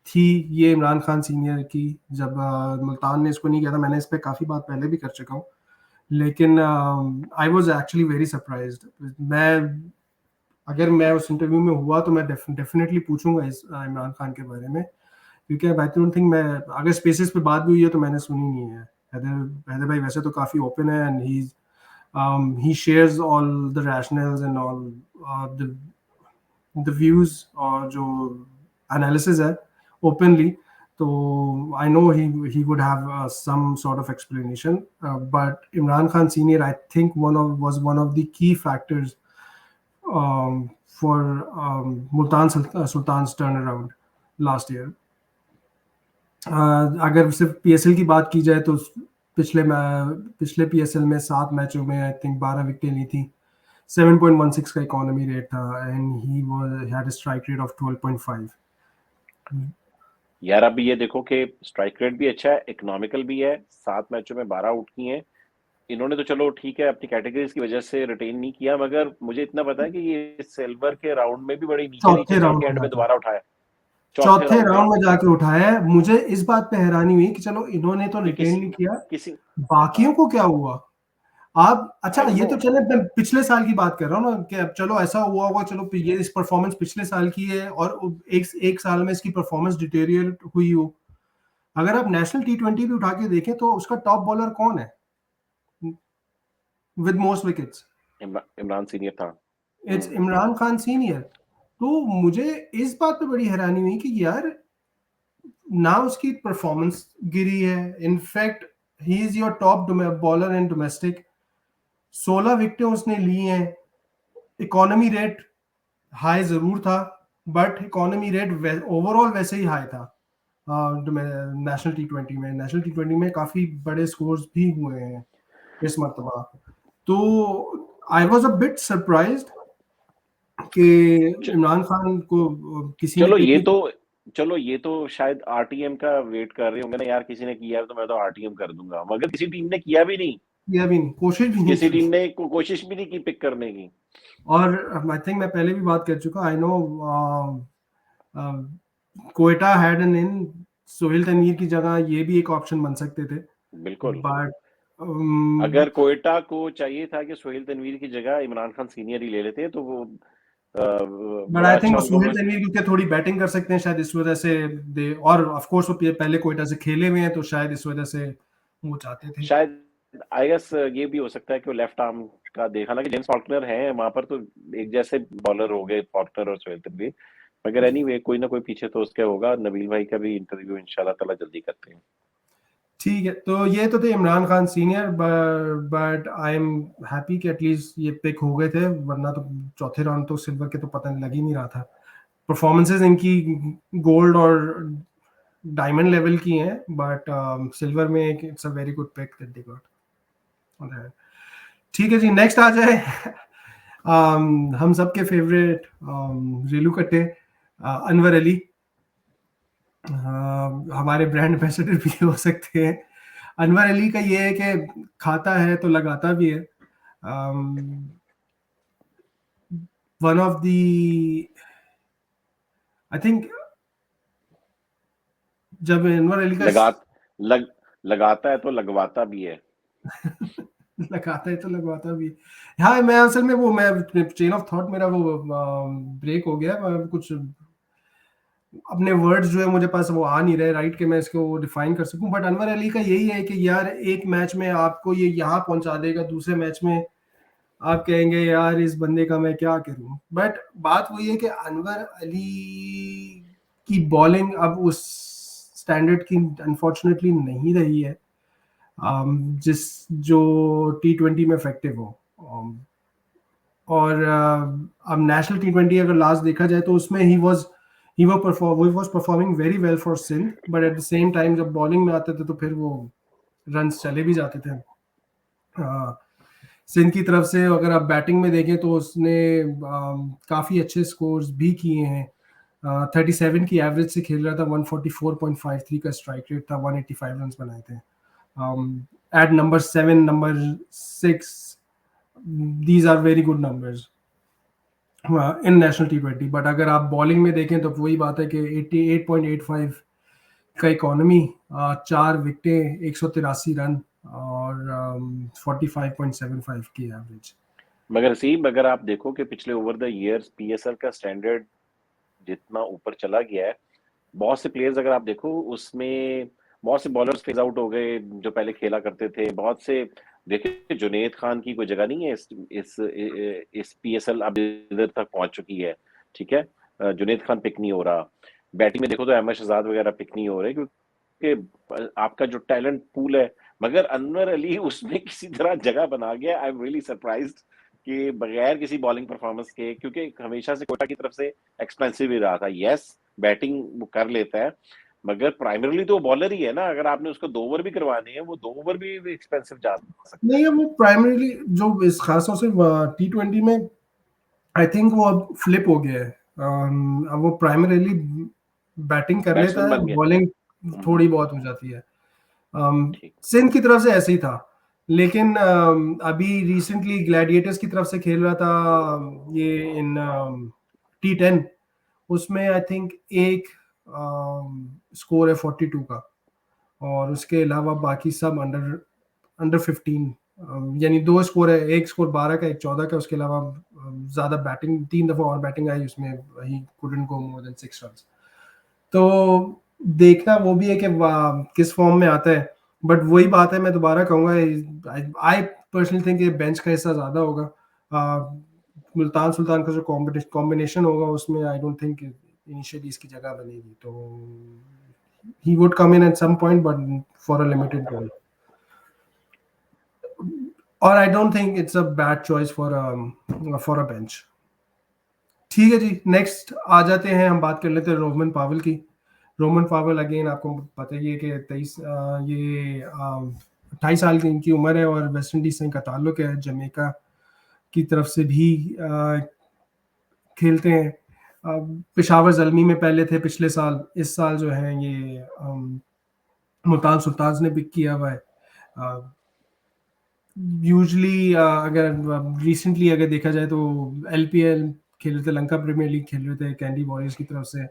थी ये इमरान खान सीनियर की, जब मुल्तान ने इसको नहीं किया था। मैंने इस पे काफ़ी बात पहले भी कर चुका हूँ, लेकिन I was actually very surprised. अगर मैं उस इंटरव्यू में हुआ तो मैं डेफिनेटली पूछूंगा इस इमरान खान के बारे में, क्योंकि आई डोंट थिंक मैं, अगर स्पेसेस पे बात भी हुई है तो मैंने सुनी नहीं है। हैदर भाई वैसे तो काफ़ी ओपन है and he shares all the rationales and all the views और जो analysis है openly. तो I know he would have some sort of explanation, but Imran Khan Senior I think was one of the key factors for Multan Sultan's turnaround last year. अगर सिर्फ PSL की बात की जाए तो पिछले पीएसएल में 7 मैचों में आई थिंक 12 विकेटें ली थी, 7.16 का इकोनॉमी रेट था and he had a strike rate of 12.5। यार अब ये देखो कि स्ट्राइक रेट भी अच्छा है, इकोनॉमिकल भी है, 7 मैचों में 12 आउट किए हैं इन्होंने। तो चलो ठीक है, अपनी कैटेगरीज की वजह से रिटेन नहीं किया, मगर मुझे इतना पता है कि ये सिल्वर के राउंड में भी बड़ी नीचे जाके एंड में दोबारा उठाया। चौथे राउंड में जाके उठाया है। मुझे इस बात पे हैरानी हुई कि चलो इन्होंने तो रिटेन नहीं किया, बाकियों को क्या हुआ? आप अच्छा ये तो चले, मैं पिछले साल की बात कर रहा हूँ ना, कि अब चलो ऐसा हुआ होगा, चलो ये इस परफॉर्मेंस पिछले साल की है और एक साल में इसकी परफॉर्मेंस डिटेरियरेट हुई हो। अगर आप नेशनल T20 भी उठा के देखें तो उसका टॉप बॉलर कौन है? with most wickets. Imran senior था। It's Imran Khan senior. तो मुझे इस बात पे बड़ी हैरानी हुई कि यार ना उसकी परफॉर्मेंस गिरी है, in fact he is your top bowler in domestic, 16 विकेटें उसने ली हैं, इकोनॉमी रेट हाई जरूर था, बट इकोनॉमी रेट ओवरऑल वैसे ही हाई था नेशनल टी20 में। नेशनल टी20 में काफी बड़े स्कोर्स भी हुए हैं इस मरतबा। तो I was a bit surprised कि इमरान खान को किसी ने चलो पिक ये नहीं तो चलो ये तो शायद आरटीएम का वेट कर रहे होंगे ना यार, किसी ने किया है तो मैं तो आरटीएम कर दूंगा, मगर किसी टीम ने किया भी नहीं, किया भी नहीं, कोशिश भी नहीं किसी की। टीम ने कोशिश भी नहीं की पिक करने की। और आई थिंक मैं पहले भी बात कर चुका, I know Quetta had an in, Sohail Tanvir की जगह ये भी एक ऑप्शन बन सकते थे, बिल्कुल, बट अगर कोयटा को चाहिए था कि सोहेल तनवीर की जगह इमरान खान सीनियर ही ले लेते तो वो बट बड़ा आई थिंक अच्छा वो उनको सोहेल तनवीर क्योंकि थोड़ी बैटिंग कर सकते हैं शायद इस वजह से दे, और ऑफ कोर्स वो पहले कोयटा से खेले हुए हैं तो शायद इस वजह से वो चाहते थे। शायद, आई गेस ये भी हो सकता है कि वो लेफ्ट आर्म का देखा ना कि जेम्स फॉल्कनर है वहां पर, तो एक जैसे बॉलर हो गए फॉल्कनर और सोहेल तनवीर। मगर एनीवे कोई ना कोई पीछे तो उसका होगा। नबील भाई का भी इंटरव्यू इंशाल्लाह ताला जल्दी करते हैं। ठीक है, तो ये तो थे Imran Khan senior, but I am happy कि एटलीस्ट ये पिक हो गए थे, वरना तो चौथे राउंड तो सिल्वर के तो पता लग ही नहीं रहा था। परफॉर्मेंसेज इनकी गोल्ड और डायमंड लेवल की हैं, बट सिल्वर में एक it's a very good pick that they got. ठीक है जी, नेक्स्ट आ जाए हम सबके फेवरेट रेलू कट्टे, अनवर अली, हमारे ब्रांड एम्बेसडर भी हो सकते हैं। अनवर अली का ये है कि खाता है तो लगाता भी है। One of the, I think जब अनवर अली का लगाता है तो लगवाता भी है। लगाता है तो लगवाता भी। हाँ, मैं असल में वो मैं चेन ऑफ थॉट मेरा वो ब्रेक हो गया, कुछ अपने वर्ड्स जो है मुझे पास वो आ नहीं रहे राइट कि मैं इसको डिफाइन कर सकूं। बट अनवर अली का यही है कि यार एक मैच में आपको ये यहाँ पहुंचा देगा, दूसरे मैच में आप कहेंगे यार इस बंदे का मैं क्या करूं। बट बात वही है कि अनवर अली की बॉलिंग अब उस स्टैंडर्ड की अनफॉर्चुनेटली नहीं रही है जिस जो टी20 में इफेक्टिव हो। और अब नेशनल टी20 अगर लास्ट देखा जाए तो उसमें he was performing very well for Sindh, but at the same time जब बॉलिंग में आते थे तो फिर वो रन्स चले भी जाते थे। सिंध की तरफ से अगर आप बैटिंग में देखें तो उसने काफ़ी अच्छे स्कोर्स भी किए हैं। 37 की एवरेज से खेल रहा था, 144.53 का स्ट्राइक रेट था, 185 रन बनाए थे। At number 7, number 6, these are very good numbers in national टी20। बट अगर आप बॉलिंग में देखें तो वही बात है कि 88.85 का इकोनॉमी, 4 विकेटें, 183 रन और 45.75 की एवरेज। मगर सीम अगर आप देखो कि पिछले ओवर द ईयर्स पीएसएल का स्टैंडर्ड जितना ऊपर चला गया है, बहुत से प्लेयर्स अगर आप देखो उसमें बहुत से बॉलर्स फेज आउट हो गए जो पहले खेला करते थे। बहुत से देखिए, जुनैद खान की कोई जगह नहीं है इस पीएसएल अब इधर तक पहुंच चुकी है। ठीक है, जुनैद खान पिक नहीं हो रहा। बैटिंग में देखो तो अहमद शहजाद वगैरह पिक नहीं हो रहे क्योंकि आपका जो टैलेंट पूल है। मगर अनवर अली उसमें किसी तरह जगह बना गया। आई एम रियली सरप्राइज्ड कि बगैर किसी बॉलिंग परफॉर्मेंस के, क्योंकि हमेशा से कोटा की तरफ से एक्सपेंसिव ही रहा था। यस, बैटिंग वो कर लेता है मगर प्राइमरीली तो वो बॉलर ही है ना। अगर आपने उसको 2 ओवर भी करवाने हैं, वो 2 ओवर भी एक्सपेंसिव जा सकते नहीं, हैं। अब वो प्राइमरीली जो इस खासतौर से टी20 में आई थिंक वो अब फ्लिप हो गया है। अब वो प्राइमरीली बैटिंग कर लेता बैट्समैन है, बन गया। बॉलिंग थोड़ी बहुत हो जाती है। ठीक। सिंध की तरफ से ऐसे ही था, लेकिन अभी रिसेंटली ग्लैडिएटर्स की तरफ से खेल रहा था ये इन T10, उसमें आई थिंक एक स्कोर है 42 का, और उसके अलावा बाकी सब अंडर अंडर 15, यानी 2 स्कोर है, एक स्कोर 12 का, एक 14 का। उसके अलावा ज्यादा बैटिंग 3 दफा और बैटिंग आई उसमें, he couldn't go more than 6 run. तो देखना वो भी है कि किस फॉर्म में आता है। बट वही बात है, मैं दोबारा कहूंगा, आई पर्सनली थिंक बेंच का हिस्सा ज़्यादा होगा। मुल्तान सुल्तान का जो कॉम्बिनेशन होगा उसमें आई डोंट थिंक इनिशियली इसकी जगह बनेगी, तो he would come in at some point but for a limited role, or I don't think it's a bad choice for a bench. ठीक है जी, नेक्स्ट आ जाते हैं, हम बात कर लेते हैं रोमन पावेल की। रोमन पावेल अगेन आपको पता ही है कि 28 साल की इनकी उम्र है और वेस्ट इंडीज से इनका ताल्लुक है, जमैका की तरफ से भी खेलते हैं। पेशावर ज़ल्मी में पहले थे पिछले साल, इस साल जो है ये मुल्तान सुल्तान्स ने पिक किया हुआ है। यूजुअली अगर रिसेंटली अगर देखा जाए तो एलपीएल खेल रहे थे, लंका प्रीमियर लीग खेल रहे थे कैंडी वॉरियर्स की तरफ से।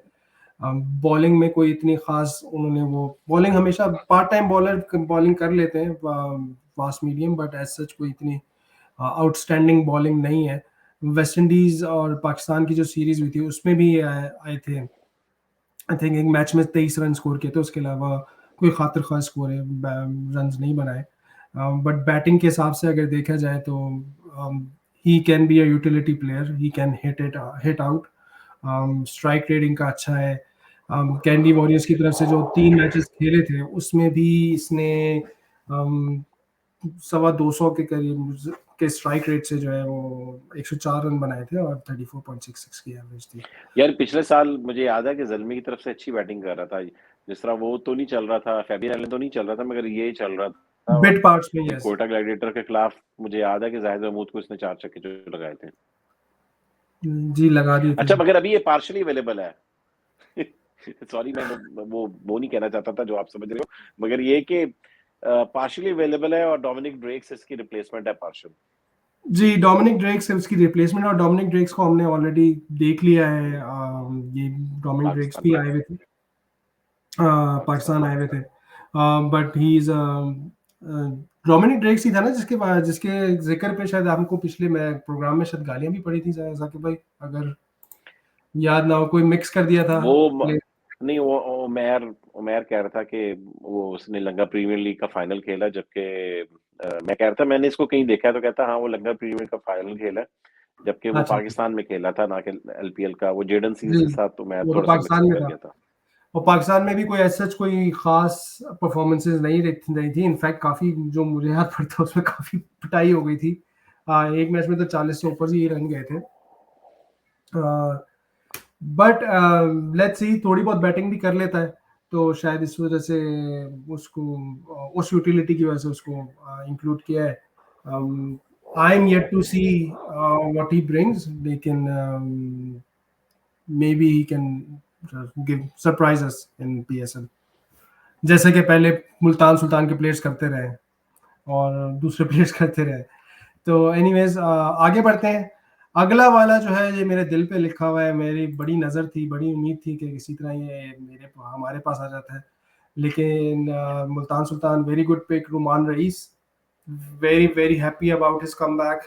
बॉलिंग में कोई इतनी खास उन्होंने वो बॉलिंग हमेशा पार्ट टाइम बॉलर बॉलिंग कर लेते हैं fast medium, but as such कोई इतनी आउटस्टैंडिंग बॉलिंग नहीं है। वेस्ट इंडीज और पाकिस्तान की जो सीरीज हुई थी उसमें भी आए थे, आई थिंक एक मैच में 23 रन स्कोर किए थे, उसके अलावा कोई खातिर खास स्कोर रन नहीं बनाए। बट बैटिंग के हिसाब से अगर देखा जाए तो he can be a utility player, he can hit out, strike rating का अच्छा है। कैंडी वॉरियर्स की तरफ से जो 3 मैचेस खेले थे उसमें भी इसने 225 के करीब के स्ट्राइक रेट से जो है वो 104 रन बनाए थे और 34.66 की एवरेज थी। यार पिछले साल मुझे याद है कि ज़ल्मी की तरफ से अच्छी बैटिंग कर रहा था, जिस तरह वो तो नहीं चल रहा था, फैबियन एलन तो नहीं चल रहा था, मगर ये चल रहा था। बिट पार्ट्स में यस, कोयटा ग्लैडिएटर के खिलाफ मुझे याद है कि जाहिद महमूद को इसने 4 छक्के जो लगाए थे। जी लगा दिए थे। अच्छा, मगर अभी ये पार्शियली अवेलेबल है। सॉरी, मैं वो नहीं कहना चाहता था जो आप समझ रहे हो, मगर ये कि पार्शियली अवेलेबल है और डोमिनिक ड्रेक्स इसकी रिप्लेसमेंट है पार्शियल। जी, डोमिनिक ड्रेक्स है उसकी रिप्लेसमेंट, और डोमिनिक ड्रेक्स को हमने ऑलरेडी देख लिया है। ये डोमिनिक ड्रेक्स भी आए हुए थे, पाकिस्तान आए हुए थे, but he is Dominic Drakes ही था ना जिसके जिक्र पे शायद हमको पिछले प्रोग्राम में शायद गालियां भी पड़ी थी जाकिर भाई, अगर याद ना हो, कोई मिक्स कर दिया था वो नहीं, वो उमैर कह रहा था कि वो उसने लंका प्रीमियर लीग का फाइनल खेला, जबकि मैं कह रहा था मैंने इसको कहीं देखा, तो कहता हाँ वो लंका प्रीमियर का फाइनल खेला, जबकि वो अच्छा पाकिस्तान में खेला था, ना कि एलपीएल का। वो जेडन सील्स जी, के साथ तो मैं वो तो थोड़ा सा पाकिस्तान मिक्सअप में कर था, गया था। और पाकिस्तान में भी कोई ऐसा कोई खास परफॉर्मेंसेस नहीं रही थी। इनफैक्ट काफी जो मुझे याद पड़ता है उसमें काफी पिटाई हो गई थी। एक मैच में तो 40 से ऊपर ही रन गए थे। बट लेट्स सी, थोड़ी बहुत बैटिंग भी कर लेता है, तो शायद इस वजह से उसको उस यूटिलिटी की वजह से उसको इंक्लूड किया है। I am yet to see what he brings, लेकिन maybe he can give surprise us in PSL, जैसे कि पहले मुल्तान सुल्तान के प्लेयर्स करते रहे और दूसरे प्लेयर्स करते रहे। तो एनीवेज आगे बढ़ते हैं। अगला वाला जो है ये मेरे दिल पे लिखा हुआ है, मेरी बड़ी नज़र थी, बड़ी उम्मीद थी कि किसी तरह ये हमारे पास आ जाता है, लेकिन Multan Sultan very good pick, Rumman Raees, very very happy about his comeback.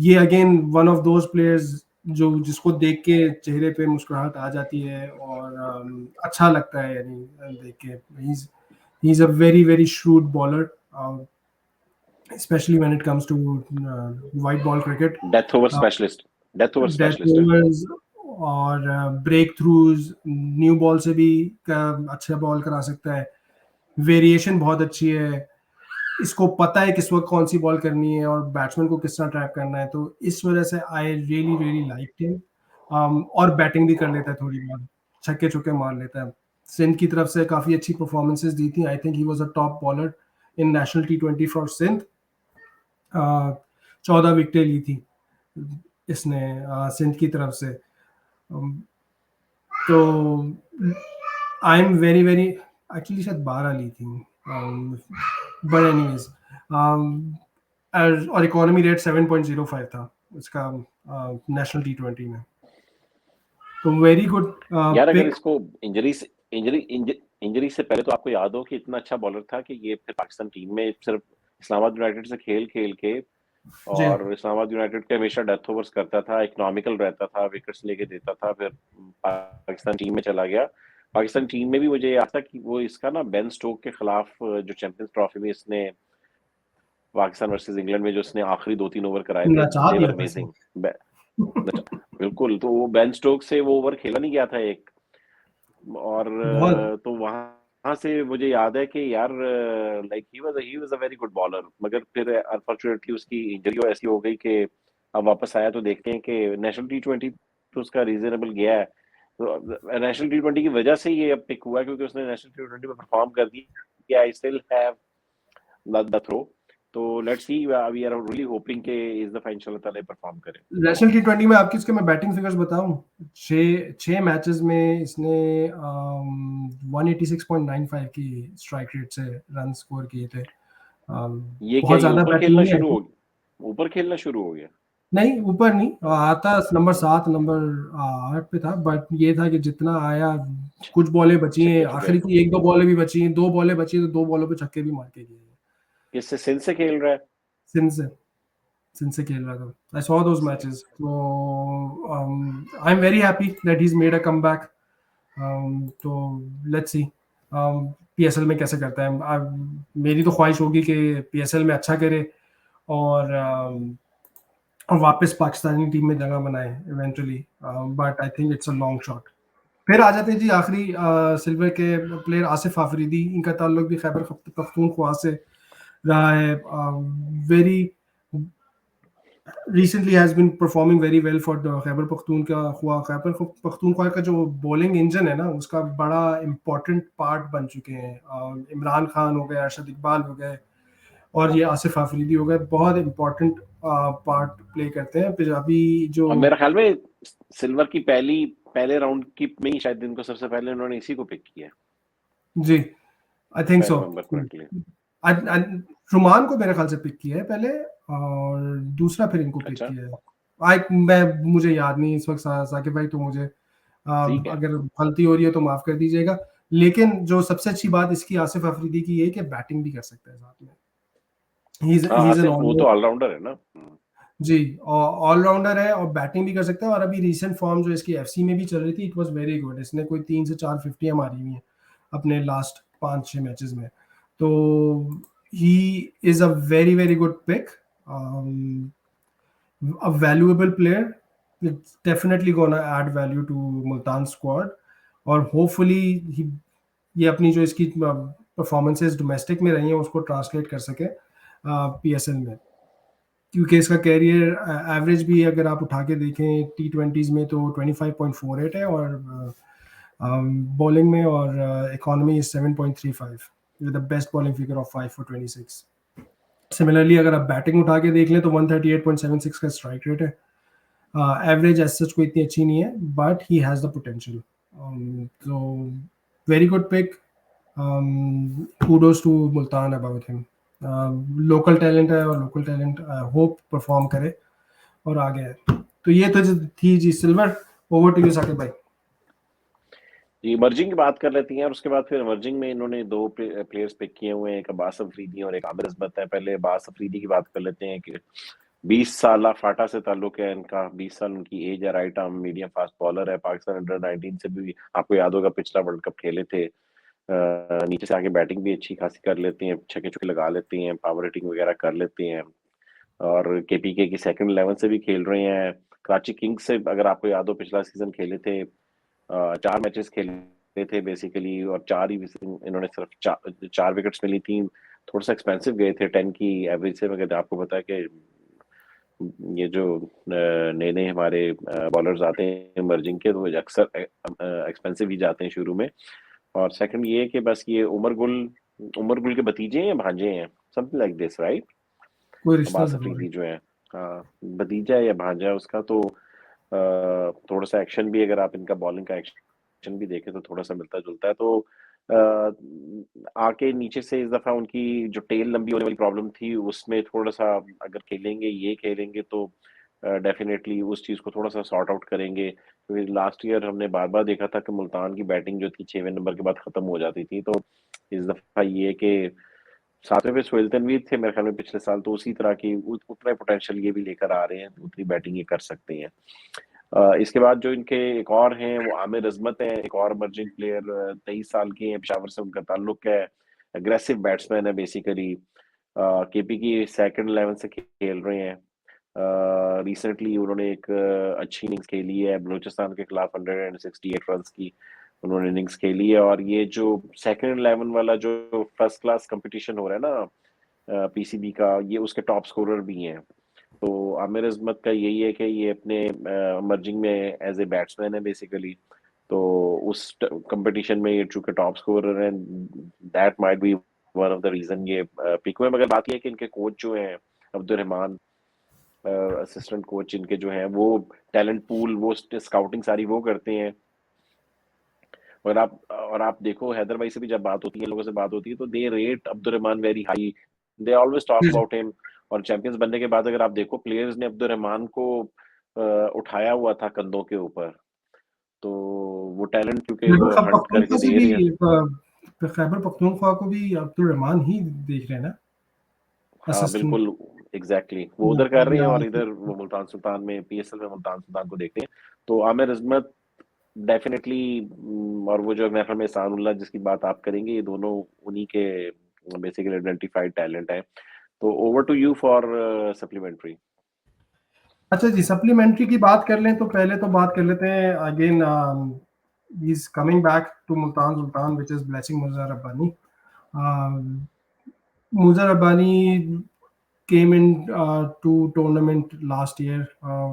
ये again one of those players जो जिसको देख के चेहरे पे मुस्कुराहट आ जाती है और अच्छा लगता है, यानी देख के। ही is a very very shrewd bowler, especially when it comes to white ball cricket, death over specialist, death over death specialist है। ओवर्स और ब्रेक थ्रूज, न्यू बॉल से भी अच्छा बॉल करा सकता है, वेरिएशन बहुत अच्छी है, इसको पता है किस वक्त कौन सी बॉल करनी है और बैट्समैन को किस तरह ट्रैप करना है, तो इस वजह से I really really like him. और बैटिंग भी कर लेता है, थोड़ी बहुत छक्के चुक्के मार लेता है। सिंध की तरफ से काफ़ी अच्छी परफॉर्मेंसेस दी थी, I think he was a top bowler in national T20 for Sindh. 14 विकेटें ली थी इसने सिंध की तरफ से। तो I am very very, actually शायद 12 ली थी, बट एनीवेज, और इकोनॉमी रेट 7.05 था उसका नेशनल T20 में, तो वेरी गुड यार अगर पिक। इसको इंजरी से पहले तो आपको याद हो कि इतना अच्छा बॉलर था कि ये फिर पाकिस्तान टीम में सिर्फ इस्लामाबाद यूनाइटेड से खेल खेल के, जी और इस्लामाबाद यूनाइटेड के हमेशा डेथ ओवर्स करता था, इकोनॉमिकल रहता था, विकेट्स लेके देता था, फिर पाकिस्तान टीम में चला गया। पाकिस्तान टीम में भी मुझे याद था कि वो इसका ना बेन स्टोक के खिलाफ जो चैंपियंस ट्रॉफी में इसने पाकिस्तान वर्सेस इंग्लैंड में जो उसने आखिरी 2-3 ओवर कराए थे, नचा दे वर दिया था अमेजिंग। इसको। बिल्कुल, तो वो बेन स्टोक्स से वो ओवर खेला नहीं गया था एक, और बहुत तो वहां से मुझे याद है कि यार like he was a very good bowler, मगर फिर अनफॉर्चुनेटली उसकी इंजरी ऐसी हो गई कि अब वापस आया तो देखते हैं कि नेशनल टी20 तो उसका रीजनेबल गया है, तो नेशनल टी20 की वजह से ये अब पिक हुआ है, क्योंकि उसने नेशनल टी20 में परफॉर्म कर दिया। I still have the throw, तो let's see, we are really hoping कि इज द फाइनल ताला परफॉर्म करे। नेशनल टी20 में आपकी इसके मैं बैटिंग फिगर्स बताऊं, छह मैचेस में इसने 186.95 की स्ट्राइक रेट से रन स्कोर किए थे। ये क्या, बहुत ये ज्यादा ऊपर बैटिंग खेलना नहीं शुरू है, हो गया, ऊपर खेलना शुरू हो गया? नहीं ऊपर नहीं आता, नंबर 7 नंबर 8 पे था, बट ये था कि जितना आया, कुछ बॉलें बची हैं छक्के चुके? आखिरी की, एक दो बॉलें भी बची हैं, 2 बॉलें बची हैं, तो 2 बॉलों पे छक्के भी मार के गए। किससे, सिंध से खेल रहा है? सिंध से, सिंध से खेल रहा था। I saw those Sindh matches, से। तो I am very happy that he is made a comeback. तो लेट्स सी पीएसएल में कैसे करता है। मेरी तो ख्वाहिश होगी कि पीएसएल में अच्छा करे और और वापस पाकिस्तानी टीम में जगह बनाए eventually, but I think it's a long shot. फिर आ जाते हैं जी आखिरी सिल्वर के प्लेयर आसिफ आफरीदी। इनका ताल्लुक भी खैबर पख्तूनख्वा से रहा है। Very recently has been performing very well for the Khyber Pakhtunkhwa का जो बॉलिंग इंजन है ना, उसका बड़ा इम्पोर्टेंट पार्ट बन चुके हैं। इमरान खान हो गए, अरशद इकबाल हो गए, और ये आसिफ आफरीदी हो गए, बहुत इम्पोर्टेंट पार्ट प्ले करते हैं। फिर अभी जो और मेरा ख्याल में सिल्वर की पहले राउंड की में ही शायद इनको सबसे पहले उन्होंने इसी को पिक किया, जी I think if I so, remember correctly। Rumman को मेरे ख्याल से पिक किया है पहले, और दूसरा फिर इनको पिक अच्छा, किया है। आई मैं मुझे याद नहीं इस वक्त, साकिब भाई तो मुझे ठीक है। अगर गलती हो रही है तो माफ कर दीजिएगा। लेकिन जो सबसे अच्छी बात इसकी आसिफ अफरीदी की ये है कि बैटिंग भी कर सकता है साथ में। हाँ, ही इज एन आसिफ वो ऑल तो ऑलराउंडर है ना। जी, ऑलराउंडर है और बैटिंग भी कर सकता है। और अभी रीसेंट फॉर्म जो इसकी एफसी में भी चल रही थी, इट वाज वेरी गुड। इसने कोई 3 से 4 फिफ्टियां मारी हुई हैं अपने लास्ट 5-6 मैचेस में। तो he is a very very good pick, a valuable player. It's definitely gonna add value to Multan squad, और होपफुली ये अपनी जो इसकी परफॉर्मेंसेस डोमेस्टिक में रही हैं उसको ट्रांसलेट कर सके पीएसएल में, क्योंकि इसका कैरियर एवरेज भी अगर आप उठा के देखें टी20s में तो 25.48 है, और बॉलिंग में और economy is 7.35 with the best bowling figure of 5 for 26। Similarly अगर आप बैटिंग उठा के देख लें तो 138.76 का स्ट्राइक रेट है। एवरेज एज सच कोई इतनी अच्छी नहीं है, but he has the potential. तो very good pick, kudos to Multan about him. Local talent है और लोकल टैलेंट होप परफॉर्म करे और आगे है। तो ये तो थी जी silver. Over to you Saqib भाई। जी, इमर्जिंग की बात कर लेती हैं, और उसके बाद फिर इमर्जिंग में इन्होंने दो प्लेयर्स पिक किए हुए हैं, एक अब्बास अफरीदी और एक आमिर अजमत है। पहले अब्बास अफरीदी की बात कर लेते हैं कि 20 साल फाटा से ताल्लुक है इनका, 20 साल उनकी एज है, right arm medium fast bowler है, पाकिस्तान अंडर 19 से भी आपको याद होगा पिछला वर्ल्ड कप खेले थे। नीचे से आके बैटिंग भी अच्छी खासी कर लेते हैं, छक्के चुके लगा लेते हैं, पावर हिटिंग वगैरह कर लेते हैं, और केपीके की सेकंड 11 से भी खेल रहे हैं। कराची किंग्स से अगर आपको याद हो पिछला सीजन खेले थे, 4 मैचेस खेले थे बेसिकली, और 4 ही इन्होंने सिर्फ 4 विकेट्स मिली थी। थोड़ा सा एक्सपेंसिव गए थे 10 की एवरेज से, मगर आपको पता है कि ये जो नए नए हमारे बॉलर्स आते हैं इमर्जिंग के, तो अक्सर एक्सपेंसिव ही जाते हैं शुरू में। और सेकंड ये है कि बस ये उमर गुल के भतीजे हैं या भांजे हैं, समथिंग लाइक दिस, राइट? कोई रिश्ता अब्बास जरूर है। अफरीदी जो है, हाँ, भतीजा है या भांजा है उसका। तो थोड़ा सा एक्शन भी, अगर आप इनका बॉलिंग का एक्शन भी देखें तो थोड़ा सा मिलता जुलता है। तो आके नीचे से इस दफा उनकी जो टेल लंबी होने वाली प्रॉब्लम थी, उसमें थोड़ा सा अगर खेलेंगे तो डेफिनेटली उस चीज को थोड़ा सा सॉर्ट आउट करेंगे, क्योंकि लास्ट ईयर हमने बार बार देखा था कि मुल्तान की बैटिंग जो थी 6वें नंबर के बाद खत्म हो जाती थी। तो इस दफा ये कि 7वें पे सोहेल तनवीर थे मेरे ख्याल में पिछले साल, तो उसी तरह की उतना पोटेंशियल ये भी लेकर आ रहे हैं, उतनी बैटिंग ये कर सकते हैं। इसके बाद जो इनके एक और हैं वो आमिर अजमत है, एक और इमर्जिंग प्लेयर, 23 साल के हैं, पेशावर से उनका ताल्लुक है, अग्रेसिव बैट्समैन है बेसिकली। केपी की सेकंड 11 से खेल रहे हैं। रिसेंटली उन्होंने एक अच्छी इनिंग्स खेली है बलूचिस्तान के खिलाफ, 168 रन्स की उन्होंने इनिंग्स खेली है। और ये जो सेकंड 11 वाला जो फर्स्ट क्लास कंपटीशन हो रहा है ना पीसीबी का, ये उसके टॉप स्कोरर भी हैं। तो आमिर अजमत का यही है कि ये अपने मर्जिंग में एज ए बैट्समैन है बेसिकली। तो उस कंपटीशन में ये चूंकि टॉप स्कोरर हैं, that might be one of the reason ये पिक हुए। मगर बात ये है कि इनके कोच जो हैं अब्दुल रहमान, असिस्टेंट कोच इनके जो हैं, वो टैलेंट पूल, वो स्काउटिंग सारी वो करते हैं। और आप देखो, हैदर भाई से भी जब बात होती है, लोगों से बात होती है, तो they rate Abdul Rehman very high, they always talk जी जी। About him. और चैंपियंस बनने के बाद अगर आप देखो, प्लेयर्स ने अब्दुल रहमान को उठाया हुआ था कंधों के ऊपर। तो वो टैलेंट क्योंकि खैबर वो हंट पख्तूनख्वा करके से दे भी रहे हैं। खैबर पख्तूनख्वा को भी अब्दुल रहमान ही देख रहे हैं ना, हाँ असिस्टेंट। बिल्कुल, एग्जैक्टली वो उधर कर रहे हैं और इधर वो मुल्तान सुल्तान में, पीएसएल में मुल्तान सुल्तान को देखते हैं। तो आमिर अजमत डेफिनेटली, और वो जो महफल में एहसानुल्लाह जिसकी बात आप करेंगे, ये दोनों उन्हीं के बेसिकली आइडेंटिफाइड टैलेंट है। तो over to you for supplementary. अच्छा जी, सप्लीमेंट्री की बात कर लें तो पहले तो बात कर लेते हैं again, he is coming back to Multan Sultan which is blessing Muzar Rabbani. Muzar Rabbani came in to tournament last year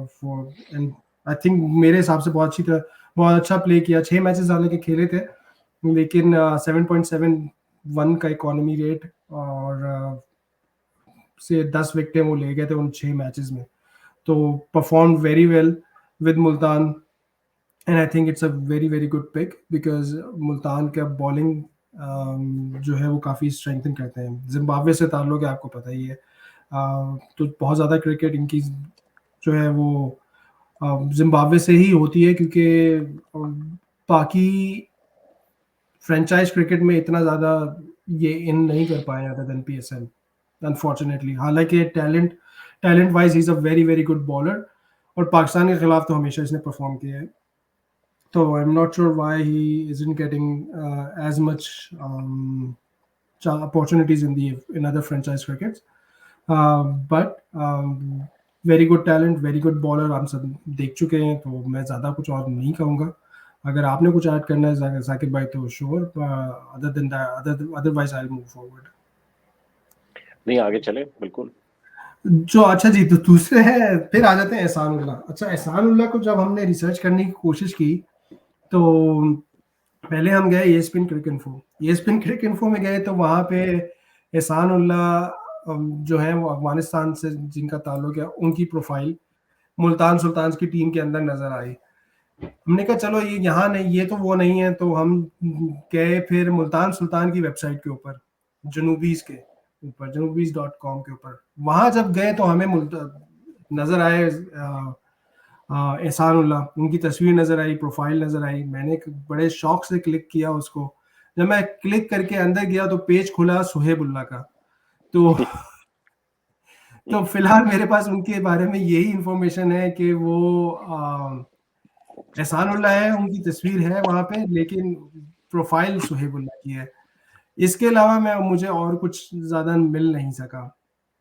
for, and I think मेरे हिसाब से बहुत अच्छा प्ले किया। 6 मैचेस हालांकि खेले थे, लेकिन 7.71 का इकोनॉमी रेट और से 10 विकेटें वो ले गए थे उन 6 मैचेस में। तो perform very well with Multan, and I think it's a very very good pick because Multan का बॉलिंग जो है वो काफ़ी स्ट्रेंथन करते हैं। जिम्बाब्वे से ताल्लुक है, आपको पता ही है। तो बहुत ज़्यादा क्रिकेट इनकी जो है वो जिम्बाब्वे से ही होती है, क्योंकि बाकी फ्रेंचाइज क्रिकेट में इतना ज़्यादा ये इन नहीं कर पाए अदर देन पीएसएल, अनफॉर्चुनेटली। हालांकि talent wise he is a very very good bowler, और पाकिस्तान के खिलाफ तो हमेशा इसने परफॉर्म किया है। तो I am not sure why he isn't getting as much opportunities in other franchise crickets. But very good talent, very good bowler हम सब देख चुके हैं, तो मैं ज़्यादा कुछ और नहीं कहूँगा। अगर आपने कुछ ऐड करना है साकिब भाई तो sure, other than otherwise I will move forward. नहीं, आगे चले बिल्कुल। जो अच्छा जी, तो दूसरे हैं, फिर आ जाते हैं एहसानुल्लाह। अच्छा, एहसानुल्लाह को जब हमने रिसर्च करने की कोशिश की, तो पहले हम गए ESPN क्रिक इन्फो। ESPN क्रिक इन्फो में गए तो वहाँ पे एहसानुल्लाह जो है वो अफगानिस्तान से जिनका ताल्लुक है, उनकी प्रोफाइल मुल्तान सुल्तान की टीम के अंदर नजर आई। हमने कहा चलो ये यहाँ नहीं, ये तो वो नहीं है। तो हम गए फिर मुल्तान सुल्तान की वेबसाइट के ऊपर, जनूबीज के ऊपर, जनूबीज.com के ऊपर। वहां जब गए तो हमें नजर आए एहसानुल्लाह, उनकी तस्वीर नजर आई, प्रोफाइल नजर आई। मैंने बड़े शौक से क्लिक किया उसको। जब मैं क्लिक करके अंदर गया तो पेज खुला सुहेबुल्ला का। तो तो फिलहाल मेरे पास उनके बारे में यही इंफॉर्मेशन है कि वो एहसानुल्लाह है, उनकी तस्वीर है वहां पे, लेकिन प्रोफाइल सुहेबुल्ला की है। इसके अलावा मैं मुझे और कुछ ज्यादा मिल नहीं सका यार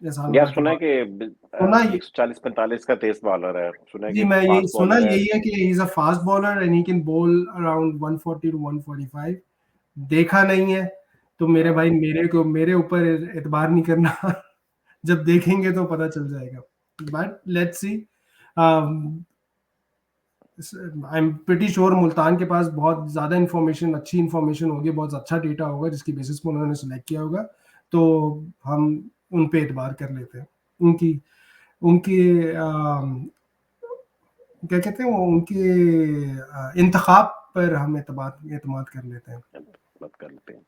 एहसानुल्लाह के सुना है बाद। कि सुना ये 140-45 का तेज बॉलर है, सुना है जी, कि मैं यही फास्ट सुना, बॉलर है। यही है कि he is a fast bowler and he can bowl around 140 to 145। देखा नहीं है तो मेरे भाई, मेरे ऊपर एतबार नहीं करना। जब देखेंगे तो पता चल जाएगा। But let's see, I am pretty sure Multan के पास बहुत ज्यादा इन्फॉर्मेशन, अच्छी इन्फॉर्मेशन होगी, बहुत अच्छा डेटा होगा जिसकी बेसिस पर उन्होंने सेलेक्ट किया होगा। तो हम उन पे एतबार कर लेते हैं। उनकी उनके क्या कहते हैं वो, उनके इंतखाब पर हम एतमाद कर लेते हैं। बात कर लेते हैं।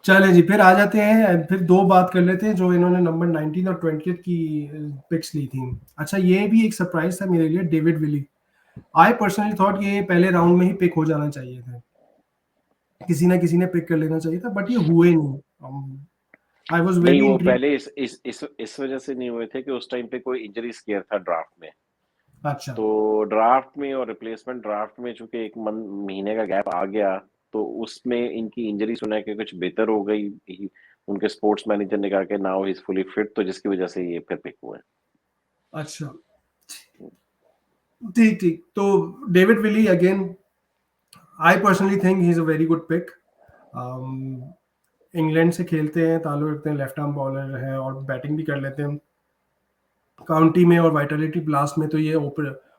चले जी, फिर आ जाते हैं, फिर दो बात कर लेते हैं जो इन्होंने नंबर 19 और 20 की पिक्स ली थी। अच्छा, ये भी एक सरप्राइज था मेरे लिए, David Willey. I personally thought ये पहले राउंड में ही पिक हो जाना चाहिए था, किसी ने पिक कर लेना चाहिए था, बट ये हुए नहीं। आई वाज नहीं, वेरी वो इंट्रीग्ड। पहले इस वजह से नहीं हुए थे कि उस टाइम पे कोई इंजरी स्केयर था ड्राफ्ट में। अच्छा, तो ड्राफ्ट में और रिप्लेसमेंट ड्राफ्ट में चूंकि एक महीने का गैप आ गया, तो उसमें इनकी इंजरी सुना है कि कुछ बेहतर हो गई। उनके स्पोर्ट्स मैनेजर ने कहा कि now he is fully fit, तो जिसकी वजह से ये फिर पिक हुए। अच्छा, ठीक ठीक। तो David Willey again, I personally think he is a very good pick. England से खेलते हैं, ताल्लुक रखते हैं, लेफ्ट आर्म बॉलर है और बैटिंग भी कर लेते हैं काउंटी में और वाइटलिटी ब्लास्ट में, तो ये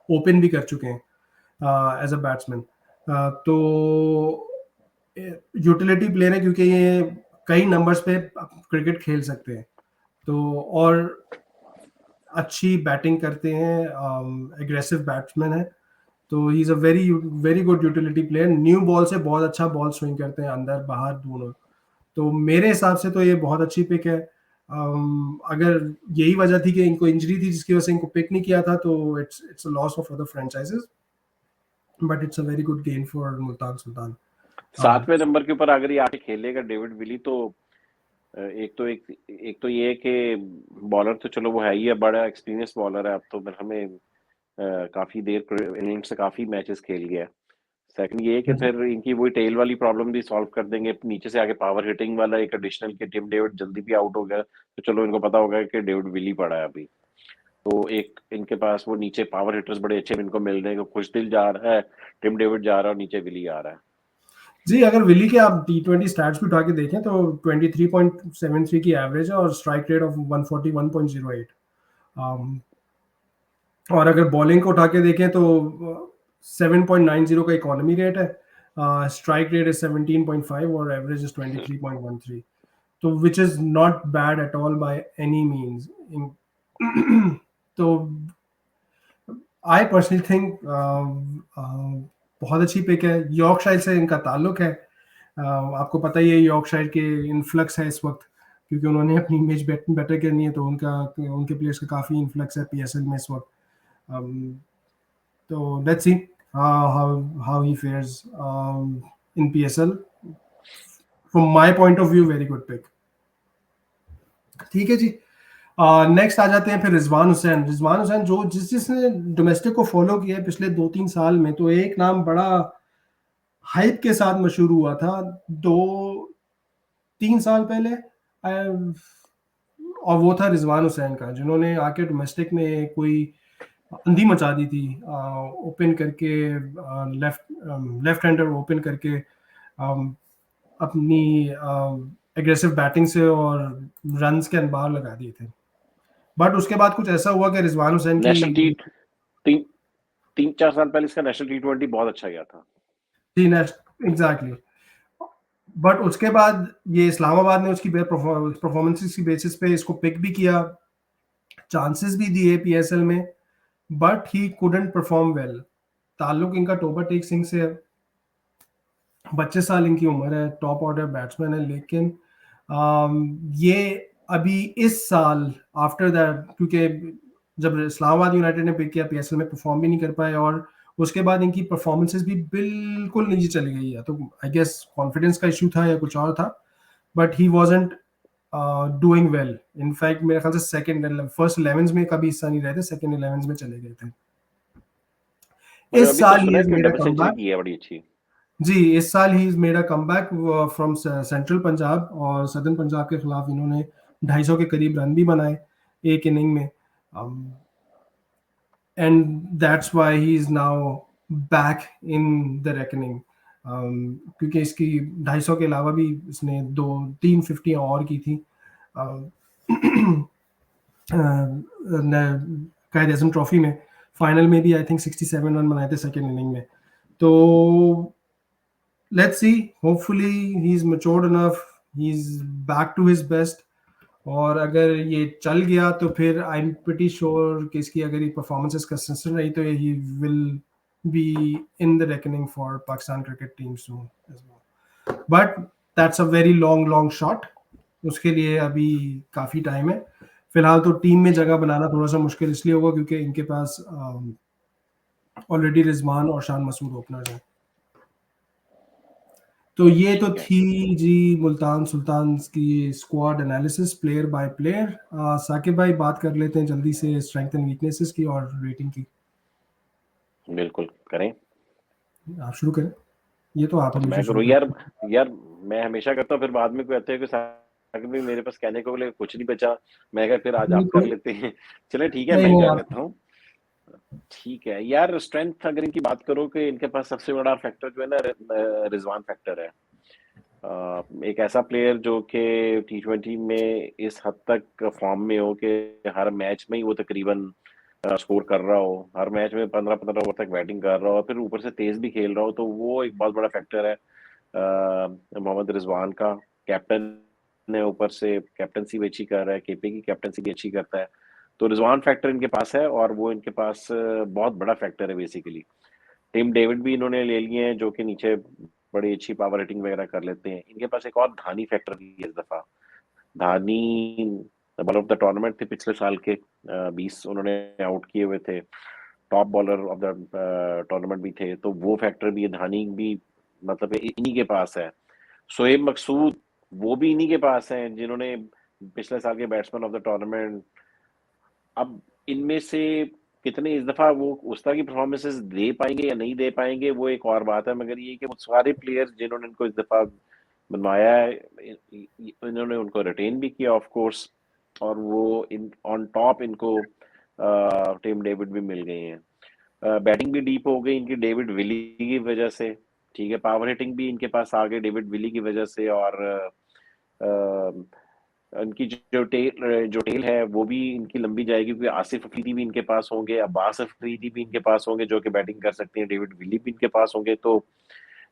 ओपन भी कर चुके हैं एज अ बैट्समैन। तो यूटिलिटी प्लेयर है क्योंकि ये कई नंबर्स पे क्रिकेट खेल सकते हैं, तो और अच्छी बैटिंग करते हैं, एग्रेसिव बैट्समैन है, तो he is a very very good utility player. New ball से बहुत अच्छा बॉल स्विंग करते हैं, अंदर बाहर दोनों। तो मेरे हिसाब से तो ये बहुत अच्छी पिक है। अगर यही वजह थी कि इनको इंजरी थी जिसकी वजह से इनको पिक नहीं किया था, तो it's a loss of other franchises, but it's a very good gain for Multan Sultan. 7वें नंबर के ऊपर अगर ये आके खेलेगा डेविड विली, तो एक तो ये है कि बॉलर तो चलो वो है ही है, बड़ा एक्सपीरियंस बॉलर है, अब तो हमें काफी देर इनिंग से काफी मैचेस खेल गया है। सेकंड ये है कि फिर इनकी वही टेल वाली प्रॉब्लम भी सॉल्व कर देंगे, नीचे से आगे पावर हिटिंग वाला एक एडिशनल के टिम डेविड जल्दी भी आउट हो गया, तो चलो इनको पता होगा कि डेविड विली पड़ा है अभी, तो एक इनके पास वो नीचे पावर हिटर्स बड़े अच्छे इनको मिल रहे हैं, खुश दिल जा रहा है, टिम डेविड जा रहा है और नीचे विली आ रहा है। जी, अगर विली के आप T20 स्टैट्स भी उठा के देखें तो 23.73 की एवरेज है और स्ट्राइक रेट ऑफ 141.08। और अगर बॉलिंग को उठा के देखें तो 7.90 का इकोनॉमी रेट है, स्ट्राइक रेट इज 17.5 और एवरेज इज 23.13, तो which is not bad at all by any means. तो आई पर्सनली थिंक बहुत अच्छी पिक है। यॉर्कशायर से इनका ताल्लुक है, आपको पता ही है यॉर्कशायर के इन्फ्लक्स है इस वक्त, क्योंकि उन्होंने अपनी इमेज बेटर करनी है, तो उनके प्लेयर्स का काफ़ी इन्फ्लक्स है पीएसएल में इस वक्त। तो let's C how he fares in PSL. From my point of view, very good pick. ठीक है जी। नेक्स्ट आ जाते हैं फिर रिजवान हुसैन। रिजवान हुसैन जो जिसने डोमेस्टिक को फॉलो किया है पिछले 2-3 साल में, तो एक नाम बड़ा हाइप के साथ मशहूर हुआ था 2-3 साल पहले, और वो था रिजवान हुसैन का, जिन्होंने आके डोमेस्टिक में कोई अंधी मचा दी थी, ओपन करके लेफ्ट हैंडर ओपन करके अपनी एग्रेसिव बैटिंग से और रन्स के अनबार लगा दिए थे। बट उसके बाद कुछ ऐसा हुआ कि रिजवान हुसैन की नेशनल टी 3-4 साल पहले इसका नेशनल T20 बहुत अच्छा गया था। एग्जैक्टली, बट उसके बाद ये इस्लामाबाद ने उसकी परफॉर्मेंसेस की बेसिस पे इसको पिक भी किया, चांसेस भी दिए पीएसएल में, but he couldn't perform well. ताल्लुक इनका टोबा टेक सिंह से है, 25 साल इनकी उम्र है, टॉप ऑर्डर बैट्समैन है, लेकिन ये अभी इस साल आफ्टर दैट, क्योंकि जब इस्लामाबाद यूनाइटेड ने पिक किया पीएसएल में परफॉर्म भी नहीं कर पाए, और उसके बाद इनकी परफॉर्मेंसेस भी बिल्कुल नीचे चली गई है, तो आई गेस कॉन्फिडेंस का इशू था या कुछ और था, but he wasn't doing well. In fact मेरे ख्याल से फर्स्ट 11 में कभी हिस्सा नहीं रहे थे, सेकंड 11 में चले गए थे। इस अभी तो साल सुना ही है इज कि made a double century comeback. की है बड़ी अच्छी। जी, इस साल he is made a comeback from central Punjab, और सदर्न पंजाब के खिलाफ इन्होंने 250 के करीब रन भी बनाए एक इनिंग में, and that's why he is now back in the reckoning, क्योंकि इसकी 250 के अलावा भी इसने 2-3 50 और की थी। कायद आज़म ट्रॉफी में फाइनल में भी आई थिंक 67 रन बनाए थे सेकेंड इनिंग में। तो let's see, hopefully he's matured enough, he's back to his best, और अगर ये चल गया तो फिर आई एम प्रीटी श्योर कि इसकी अगर ये परफॉर्मेंसेस कंसिस्टेंट रही तो he will be in the reckoning for Pakistan cricket team soon as well, but that's a very long long shot, उसके लिए अभी काफ़ी टाइम है। फिलहाल तो टीम में जगह बनाना थोड़ा सा मुश्किल इसलिए होगा क्योंकि इनके पास ऑलरेडी रिजवान और शान मसूद ओपनर्स हैं। तो ये तो थी जी मुल्तान सुल्तान की squad analysis player by player. Saqib भाई बात कर लेते हैं जल्दी से स्ट्रेंथ एंड वीकनेसेस की और रेटिंग की। बिल्कुल करें, आप शुरू करें, ये तो आप हमेशा मैं शुरू करूँ करें। यार। मैं हमेशा करता हूँ, फिर बाद में कहते हैं कि भी मेरे पास कहने को लिए कुछ नहीं बचा, मैं कहा फिर आज आप कर बिल्कुल। लेते हैं। चले ठीक है, नहीं मैं ही नहीं कर आप लेता हूँ। ठीक है यार, स्ट्रेंथ अगर इनकी बात करो कि इनके पास सबसे बड़ा फैक्टर जो है ना, रिजवान फैक्टर है। एक ऐसा प्लेयर जो कि T20 में इस हद तक फॉर्म में हो कि हर मैच में ही वो तकरीबन स्कोर कर रहा हो, हर मैच में 15-15 ओवर तक बैटिंग कर रहा हो, और फिर ऊपर से तेज भी खेल रहा हो, तो वो एक बहुत बड़ा फैक्टर है मोहम्मद रिजवान का। कैप्टन ने ऊपर से कैप्टनसी भी अच्छी कर रहा है, केपी की कैप्टनसी भी अच्छी करता है, तो रिजवान फैक्टर इनके पास है, और वो इनके पास बहुत बड़ा फैक्टर है बेसिकली। टिम डेविड भी इन्होंने ले लिए हैं, जो कि नीचे बड़ी अच्छी पावर हिटिंग वगैरह कर लेते हैं। इनके पास एक और धानी फैक्टर भी है इस दफा। धानी बॉलर ऑफ द टूर्नामेंट थे पिछले साल के, 20 उन्होंने आउट किए हुए थे, top bowler of the tournament भी थे, तो वो फैक्टर भी है। धानी भी मतलब इन्हीं के पास है। शोएब मकसूद, वो भी इन्हीं के पास हैं, जिन्होंने पिछले साल के बैट्समैन ऑफ द टूर्नामेंट। अब इनमें से कितने इस दफा वो उस तरह की परफॉर्मेंसेस दे पाएंगे या नहीं दे पाएंगे, वो एक और बात है, मगर ये कि वो सारे प्लेयर्स जिन्होंने इनको इस दफा बनवाया है, इन्होंने उनको रिटेन भी किया ऑफ कोर्स, और वो इन ऑन टॉप इनको टिम डेविड भी मिल गए हैं। बैटिंग भी डीप हो गई इनकी डेविड विली की वजह से। ठीक है, पावर हिटिंग भी इनके पास आ गई डेविड विली की वजह से, और इनकी जो टेल है वो भी इनकी लंबी जाएगी, क्योंकि आसिफ अफरीदी भी इनके पास होंगे, अब्बास अफरीदी भी इनके पास होंगे जो कि बैटिंग कर सकते हैं, डेविड विली भी इनके पास होंगे। तो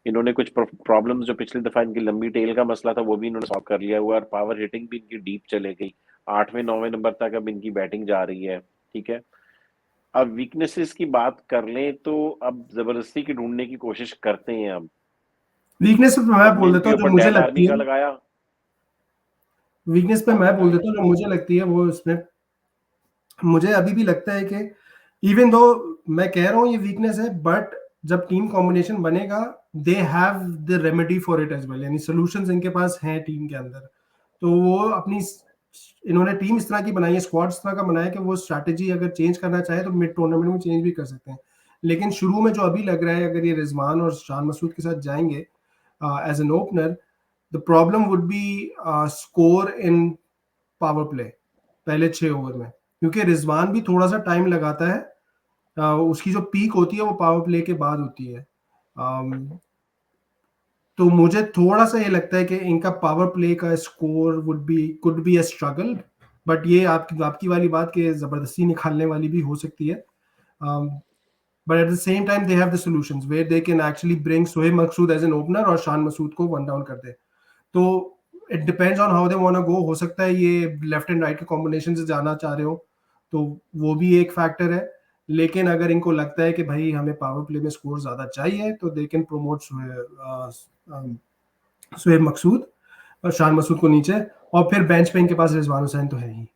इन्होंने कुछ प्रॉब्लम्स जो पिछली दफा इनकी लंबी टेल का मसला था वो भी इन्होंने सॉल्व कर लिया हुआ है, और पावर हिटिंग भी इनकी डीप चले गई। 8वें 9वें नंबर तक अब इनकी बैटिंग जा रही है। ठीक है, अब वीकनेसेस की बात कर लें तो अब जबरदस्ती की ढूंढने की कोशिश करते हैं। अब वीकनेस पे मैं हमने बोल देता इनके हूँ जो ऊपर मुझे डैड आर्मी लगती का है। लगाया। वीकनेस पे हाँ मैं बोल बताएं। देता हूँ जो मुझे लगती है, वो इसमें मुझे अभी भी लगता है कि इवन दो मैं कह रहा हूँ ये वीकनेस है, बट जब टीम कॉम्बिनेशन बनेगा they have the remedy for it as well, यानी सॉल्यूशंस इनके पास हैं टीम के अंदर। तो वो अपनी इन्होंने टीम इस तरह की बनाई है, स्क्वाड इस तरह का बनाया कि वो स्ट्रैटेजी अगर चेंज करना चाहे तो मिड टूर्नामेंट में चेंज भी कर सकते हैं। लेकिन शुरू में जो अभी लग रहा है, अगर ये रिजवान और शान मसूद के साथ जाएंगे as an opener, the problem would be score in power play पहले 6 ओवर में, क्योंकि रिजवान भी थोड़ा सा टाइम लगाता है। उसकी जो पीक होती है वो पावर प्ले के बाद होती है। तो मुझे थोड़ा सा ये लगता है कि इनका पावर प्ले का score could be a struggle, but ये आपकी वाली बात कि जबरदस्ती निकालने वाली भी हो सकती है। But at the same time they have the solutions where they can actually bring Sohaib Maqsood as an opener और शान मसूद को वन डाउन कर दे। तो it depends on how they want to go. हो सकता है ये लेफ्ट एंड राइट के कॉम्बिनेशन से जाना चाह रहे हो, तो वो भी एक फैक्टर है। लेकिन अगर इनको लगता है कि भाई हमें पावर प्ले में स्कोर ज्यादा चाहिए, तो दे कैन प्रोमोट सोहेब मकसूद और शान मसूद को नीचे, और फिर बेंच पे इनके पास रिजवान हुसैन तो है ही।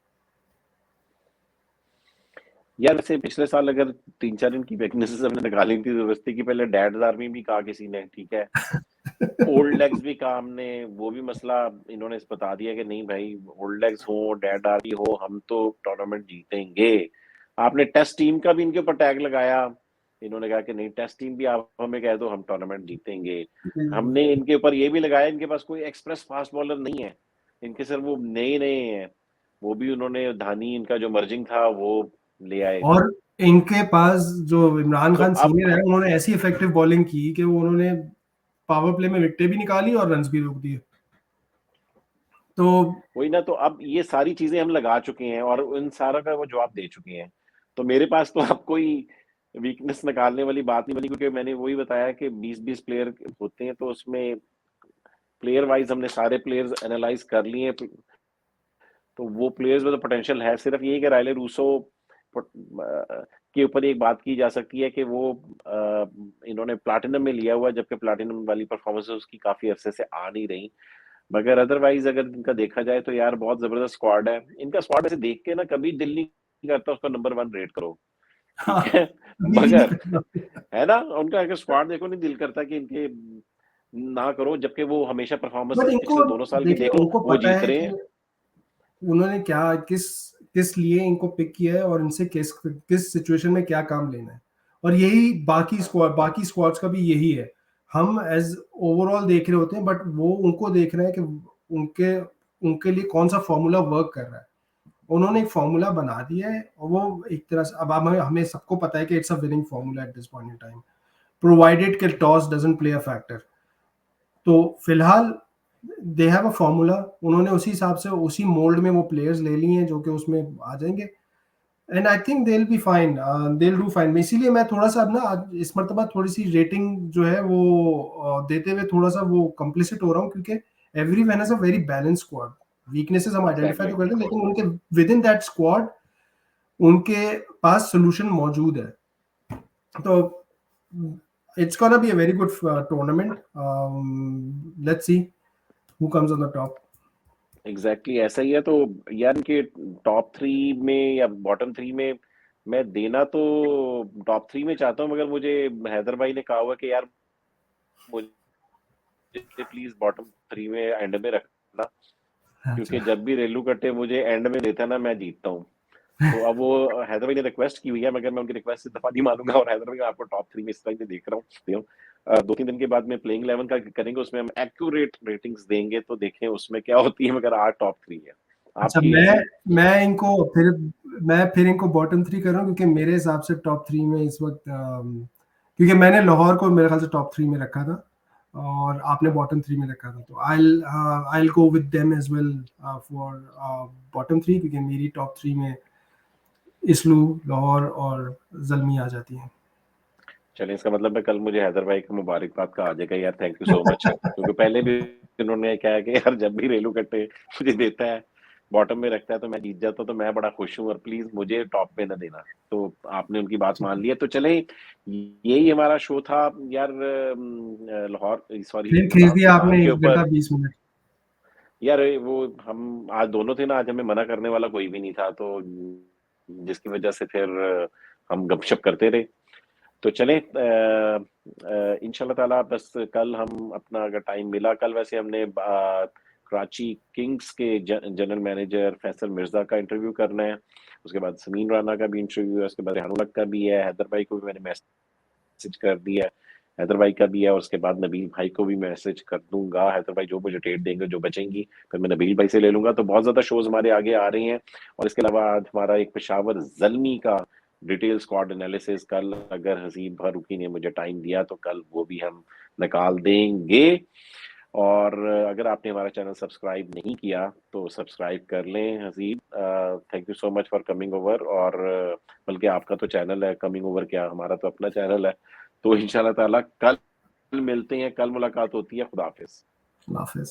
यार वैसे पिछले साल अगर 3-4 इनकी वीकनेसेस हमने निकाली थी जबरदस्ती की, पहले डैड आर्मी भी कहा किसी ने, ठीक है, ओल्ड लेग्स भी कहा हमने, वो भी मसला इन्होंने बता दिया कि नहीं भाई, ओल्ड लेग्स हो डैड आर्मी हो, हम तो टूर्नामेंट जीतेंगे। आपने टेस्ट टीम का भी इनके ऊपर टैग लगाया, इन्होंने कहा कि नहीं, टेस्ट टीम भी आप हमें कह दो, हम टूर्नामेंट जीतेंगे। हमने इनके ऊपर ये भी लगाया इनके पास कोई एक्सप्रेस फास्ट बॉलर नहीं है, इनके सिर्फ वो नए नए हैं, वो भी उन्होंने धानी इनका जो मर्जिंग था वो ले आए। और इनके पास जो इमरान तो खान अब सीनियर है, उन्होंने ऐसी इफेक्टिव बॉलिंग की कि वो उन्होंने पावर प्ले में विकेटें भी निकाली और रन्स भी रोक दिए। तो वही ना, तो अब ये सारी चीजें हम लगा चुके हैं और उन सारा का वो जवाब दे चुके हैं, तो मेरे पास तो अब कोई वीकनेस निकालने वाली बात नहीं बनी, क्योंकि मैंने वही बताया कि 20-20 प्लेयर होते हैं, तो उसमें प्लेयर वाइज हमने सारे प्लेयर्स एनालाइज कर लिए, तो वो प्लेयर्स में तो पोटेंशियल है। सिर्फ ये कि रायले रूसो के ऊपर एक बात की जा सकती है कि वो इन्होंने प्लाटिनम में लिया हुआ, जबकि प्लाटिनम वाली परफॉर्मेंस उसकी काफी अरसे से आ नहीं रही। मगर अदरवाइज अगर इनका देखा जाए तो यार बहुत जबरदस्त स्क्वाड है इनका। स्क्वाड ऐसे देख के ना कभी दिल नहीं करता उसको नंबर 1 रेट करो, हाँ, ठीक है, अभी भी नहीं मगर करना। है ना, उनका अगर स्क्वाड देखो नहीं दिल करता कि इनके ना करो, जबकि वो हमेशा बट परफॉर्मेंसेस इनको पिछले दोनों साल की देखिए, देख लो उनको वो पता जीत है रहे कि हैं। उन्होंने क्या किस किस लिए इनको पिक किया है और इनसे किस किस सिचुएशन में क्या काम लेना है। और यही बाकी स्क्वाड्स का भी यही है। हम एज ओवरऑल देख रहे होते हैं, बट वो उनको देख रहे हैं कि उनके उनके लिए कौन सा फॉर्मूला वर्क कर रहा है। उन्होंने एक फॉर्मूला बना दिया है और वो एक तरह से अब हमें सबको पता है कि it's a winning formula at this point in time, provided कि toss doesn't play a factor. तो फिलहाल दे हैव अ फॉर्मूला, उन्होंने उसी हिसाब से उसी मोल्ड में वो प्लेयर्स ले लिए हैं जो कि उसमें आ जाएंगे, and I think they will be fine, they will do fine. इसीलिए मैं थोड़ा सा अब ना इस मरतबा थोड़ी सी रेटिंग जो है वो देते हुए थोड़ा सा वो कंप्लिसिट हो रहा हूँ, क्योंकि everyone has a very balance squad. Weaknesses हम आइडेंटिफाई तो करते हैं, लेकिन उनके विद इन दैट स्क्वाड उनके पास सोल्यूशन मौजूद है। तो it's gonna be a very good tournament. Let's see who comes on the top. Exactly ऐसा ही है। तो यार इनके टॉप 3 में या बॉटम 3 में मैं देना तो टॉप 3 में चाहता हूँ, मगर मुझे हैदर भाई ने कहा हुआ कि यार मुझे प्लीज बॉटम 3 में एंड में रखना, क्योंकि जब भी रेलू कट्टे मुझे एंड में देता है ना मैं जीतता हूँ। तो अब वो हैदर भाई ने रिक्वेस्ट की हुई है, मगर मैं उनकी रिक्वेस्ट से दफा नहीं मानूंगा, और हैदर भाई आपको टॉप 3 में इस तरह देख रहा हूँ। 2-3 दिन के बाद में प्लेइंग 11 का करेंगे, उसमें हम एक्यूरेट रेटिंग्स देंगे, तो देखें उसमें क्या होती है, मगर आज टॉप 3 है अच्छा, आपकी। मैं फिर इनको बॉटम 3 कर रहा हूँ, क्योंकि मेरे हिसाब से टॉप 3 में इस वक्त क्योंकि मैंने लाहौर को मेरे ख्याल से टॉप 3 में रखा था और आपने बॉटम 3 में रखा था, तो I will go with them as well for bottom 3, क्योंकि मेरी टॉप 3 में इसलू, लाहौर और जल्मी आ जाती हैं। चलिए, इसका मतलब है कल मुझे हैदर भाई का मुबारकबाद का आ जाएगा यार, थैंक यू सो मच। क्योंकि पहले भी उन्होंने कहा कि यार जब भी रेलू कट्टे मुझे देता है, बॉटम में रखता है, तो मैं जीत जाता हूँ, तो मैं बड़ा खुश हूँ, और प्लीज मुझे टॉप पे न देना। तो आपने उनकी बात मान ली है। तो चले, यही हमारा शो था यार, लाहौर सॉरी फिर खींच मुल्तान दिया सुल्तान आपने के 1 घंटा ऊपर। 20 मिनट। यार वो हम आज दोनों थे ना, आज हमें मना करने वाला कोई भी नहीं था, तो जिसकी वजह से फिर हम गपशप करते रहे। तो चले, इंशाल्लाह ताला बस कल हम अपना अगर टाइम मिला, कल वैसे हमने कराची किंग्स के जनरल मैनेजर फैसल मिर्जा का इंटरव्यू करना है, उसके बाद समीन राना का भी इंटरव्यू है, उसके बाद रेहान उल हक का भी है, हैदर भाई को भी मैंने मैसेज कर दिया है, हैदर भाई का भी है, और उसके बाद नबील भाई को भी मैसेज कर दूंगा। हैदर भाई जो मुझे डेट देंगे, जो बचेंगी, फिर मैं नबील भाई से ले लूंगा। तो बहुत ज्यादा शोज हमारे आगे आ रही हैं, और इसके अलावा आज हमारा एक पेशावर जल्मी का डिटेल स्क्वाड एनालिसिस कल, अगर हसीब फारूकी ने मुझे टाइम दिया तो कल वो भी हम निकाल देंगे। और अगर आपने हमारा चैनल सब्सक्राइब नहीं किया तो सब्सक्राइब कर लें। Haseeb, thank you so much for coming over. और बल्कि आपका तो चैनल है, कमिंग ओवर क्या, हमारा तो अपना चैनल है। तो इंशाल्लाह ताला कल मिलते हैं, कल मुलाकात होती है। खुदा हाफिज। अल्लाह हाफिज।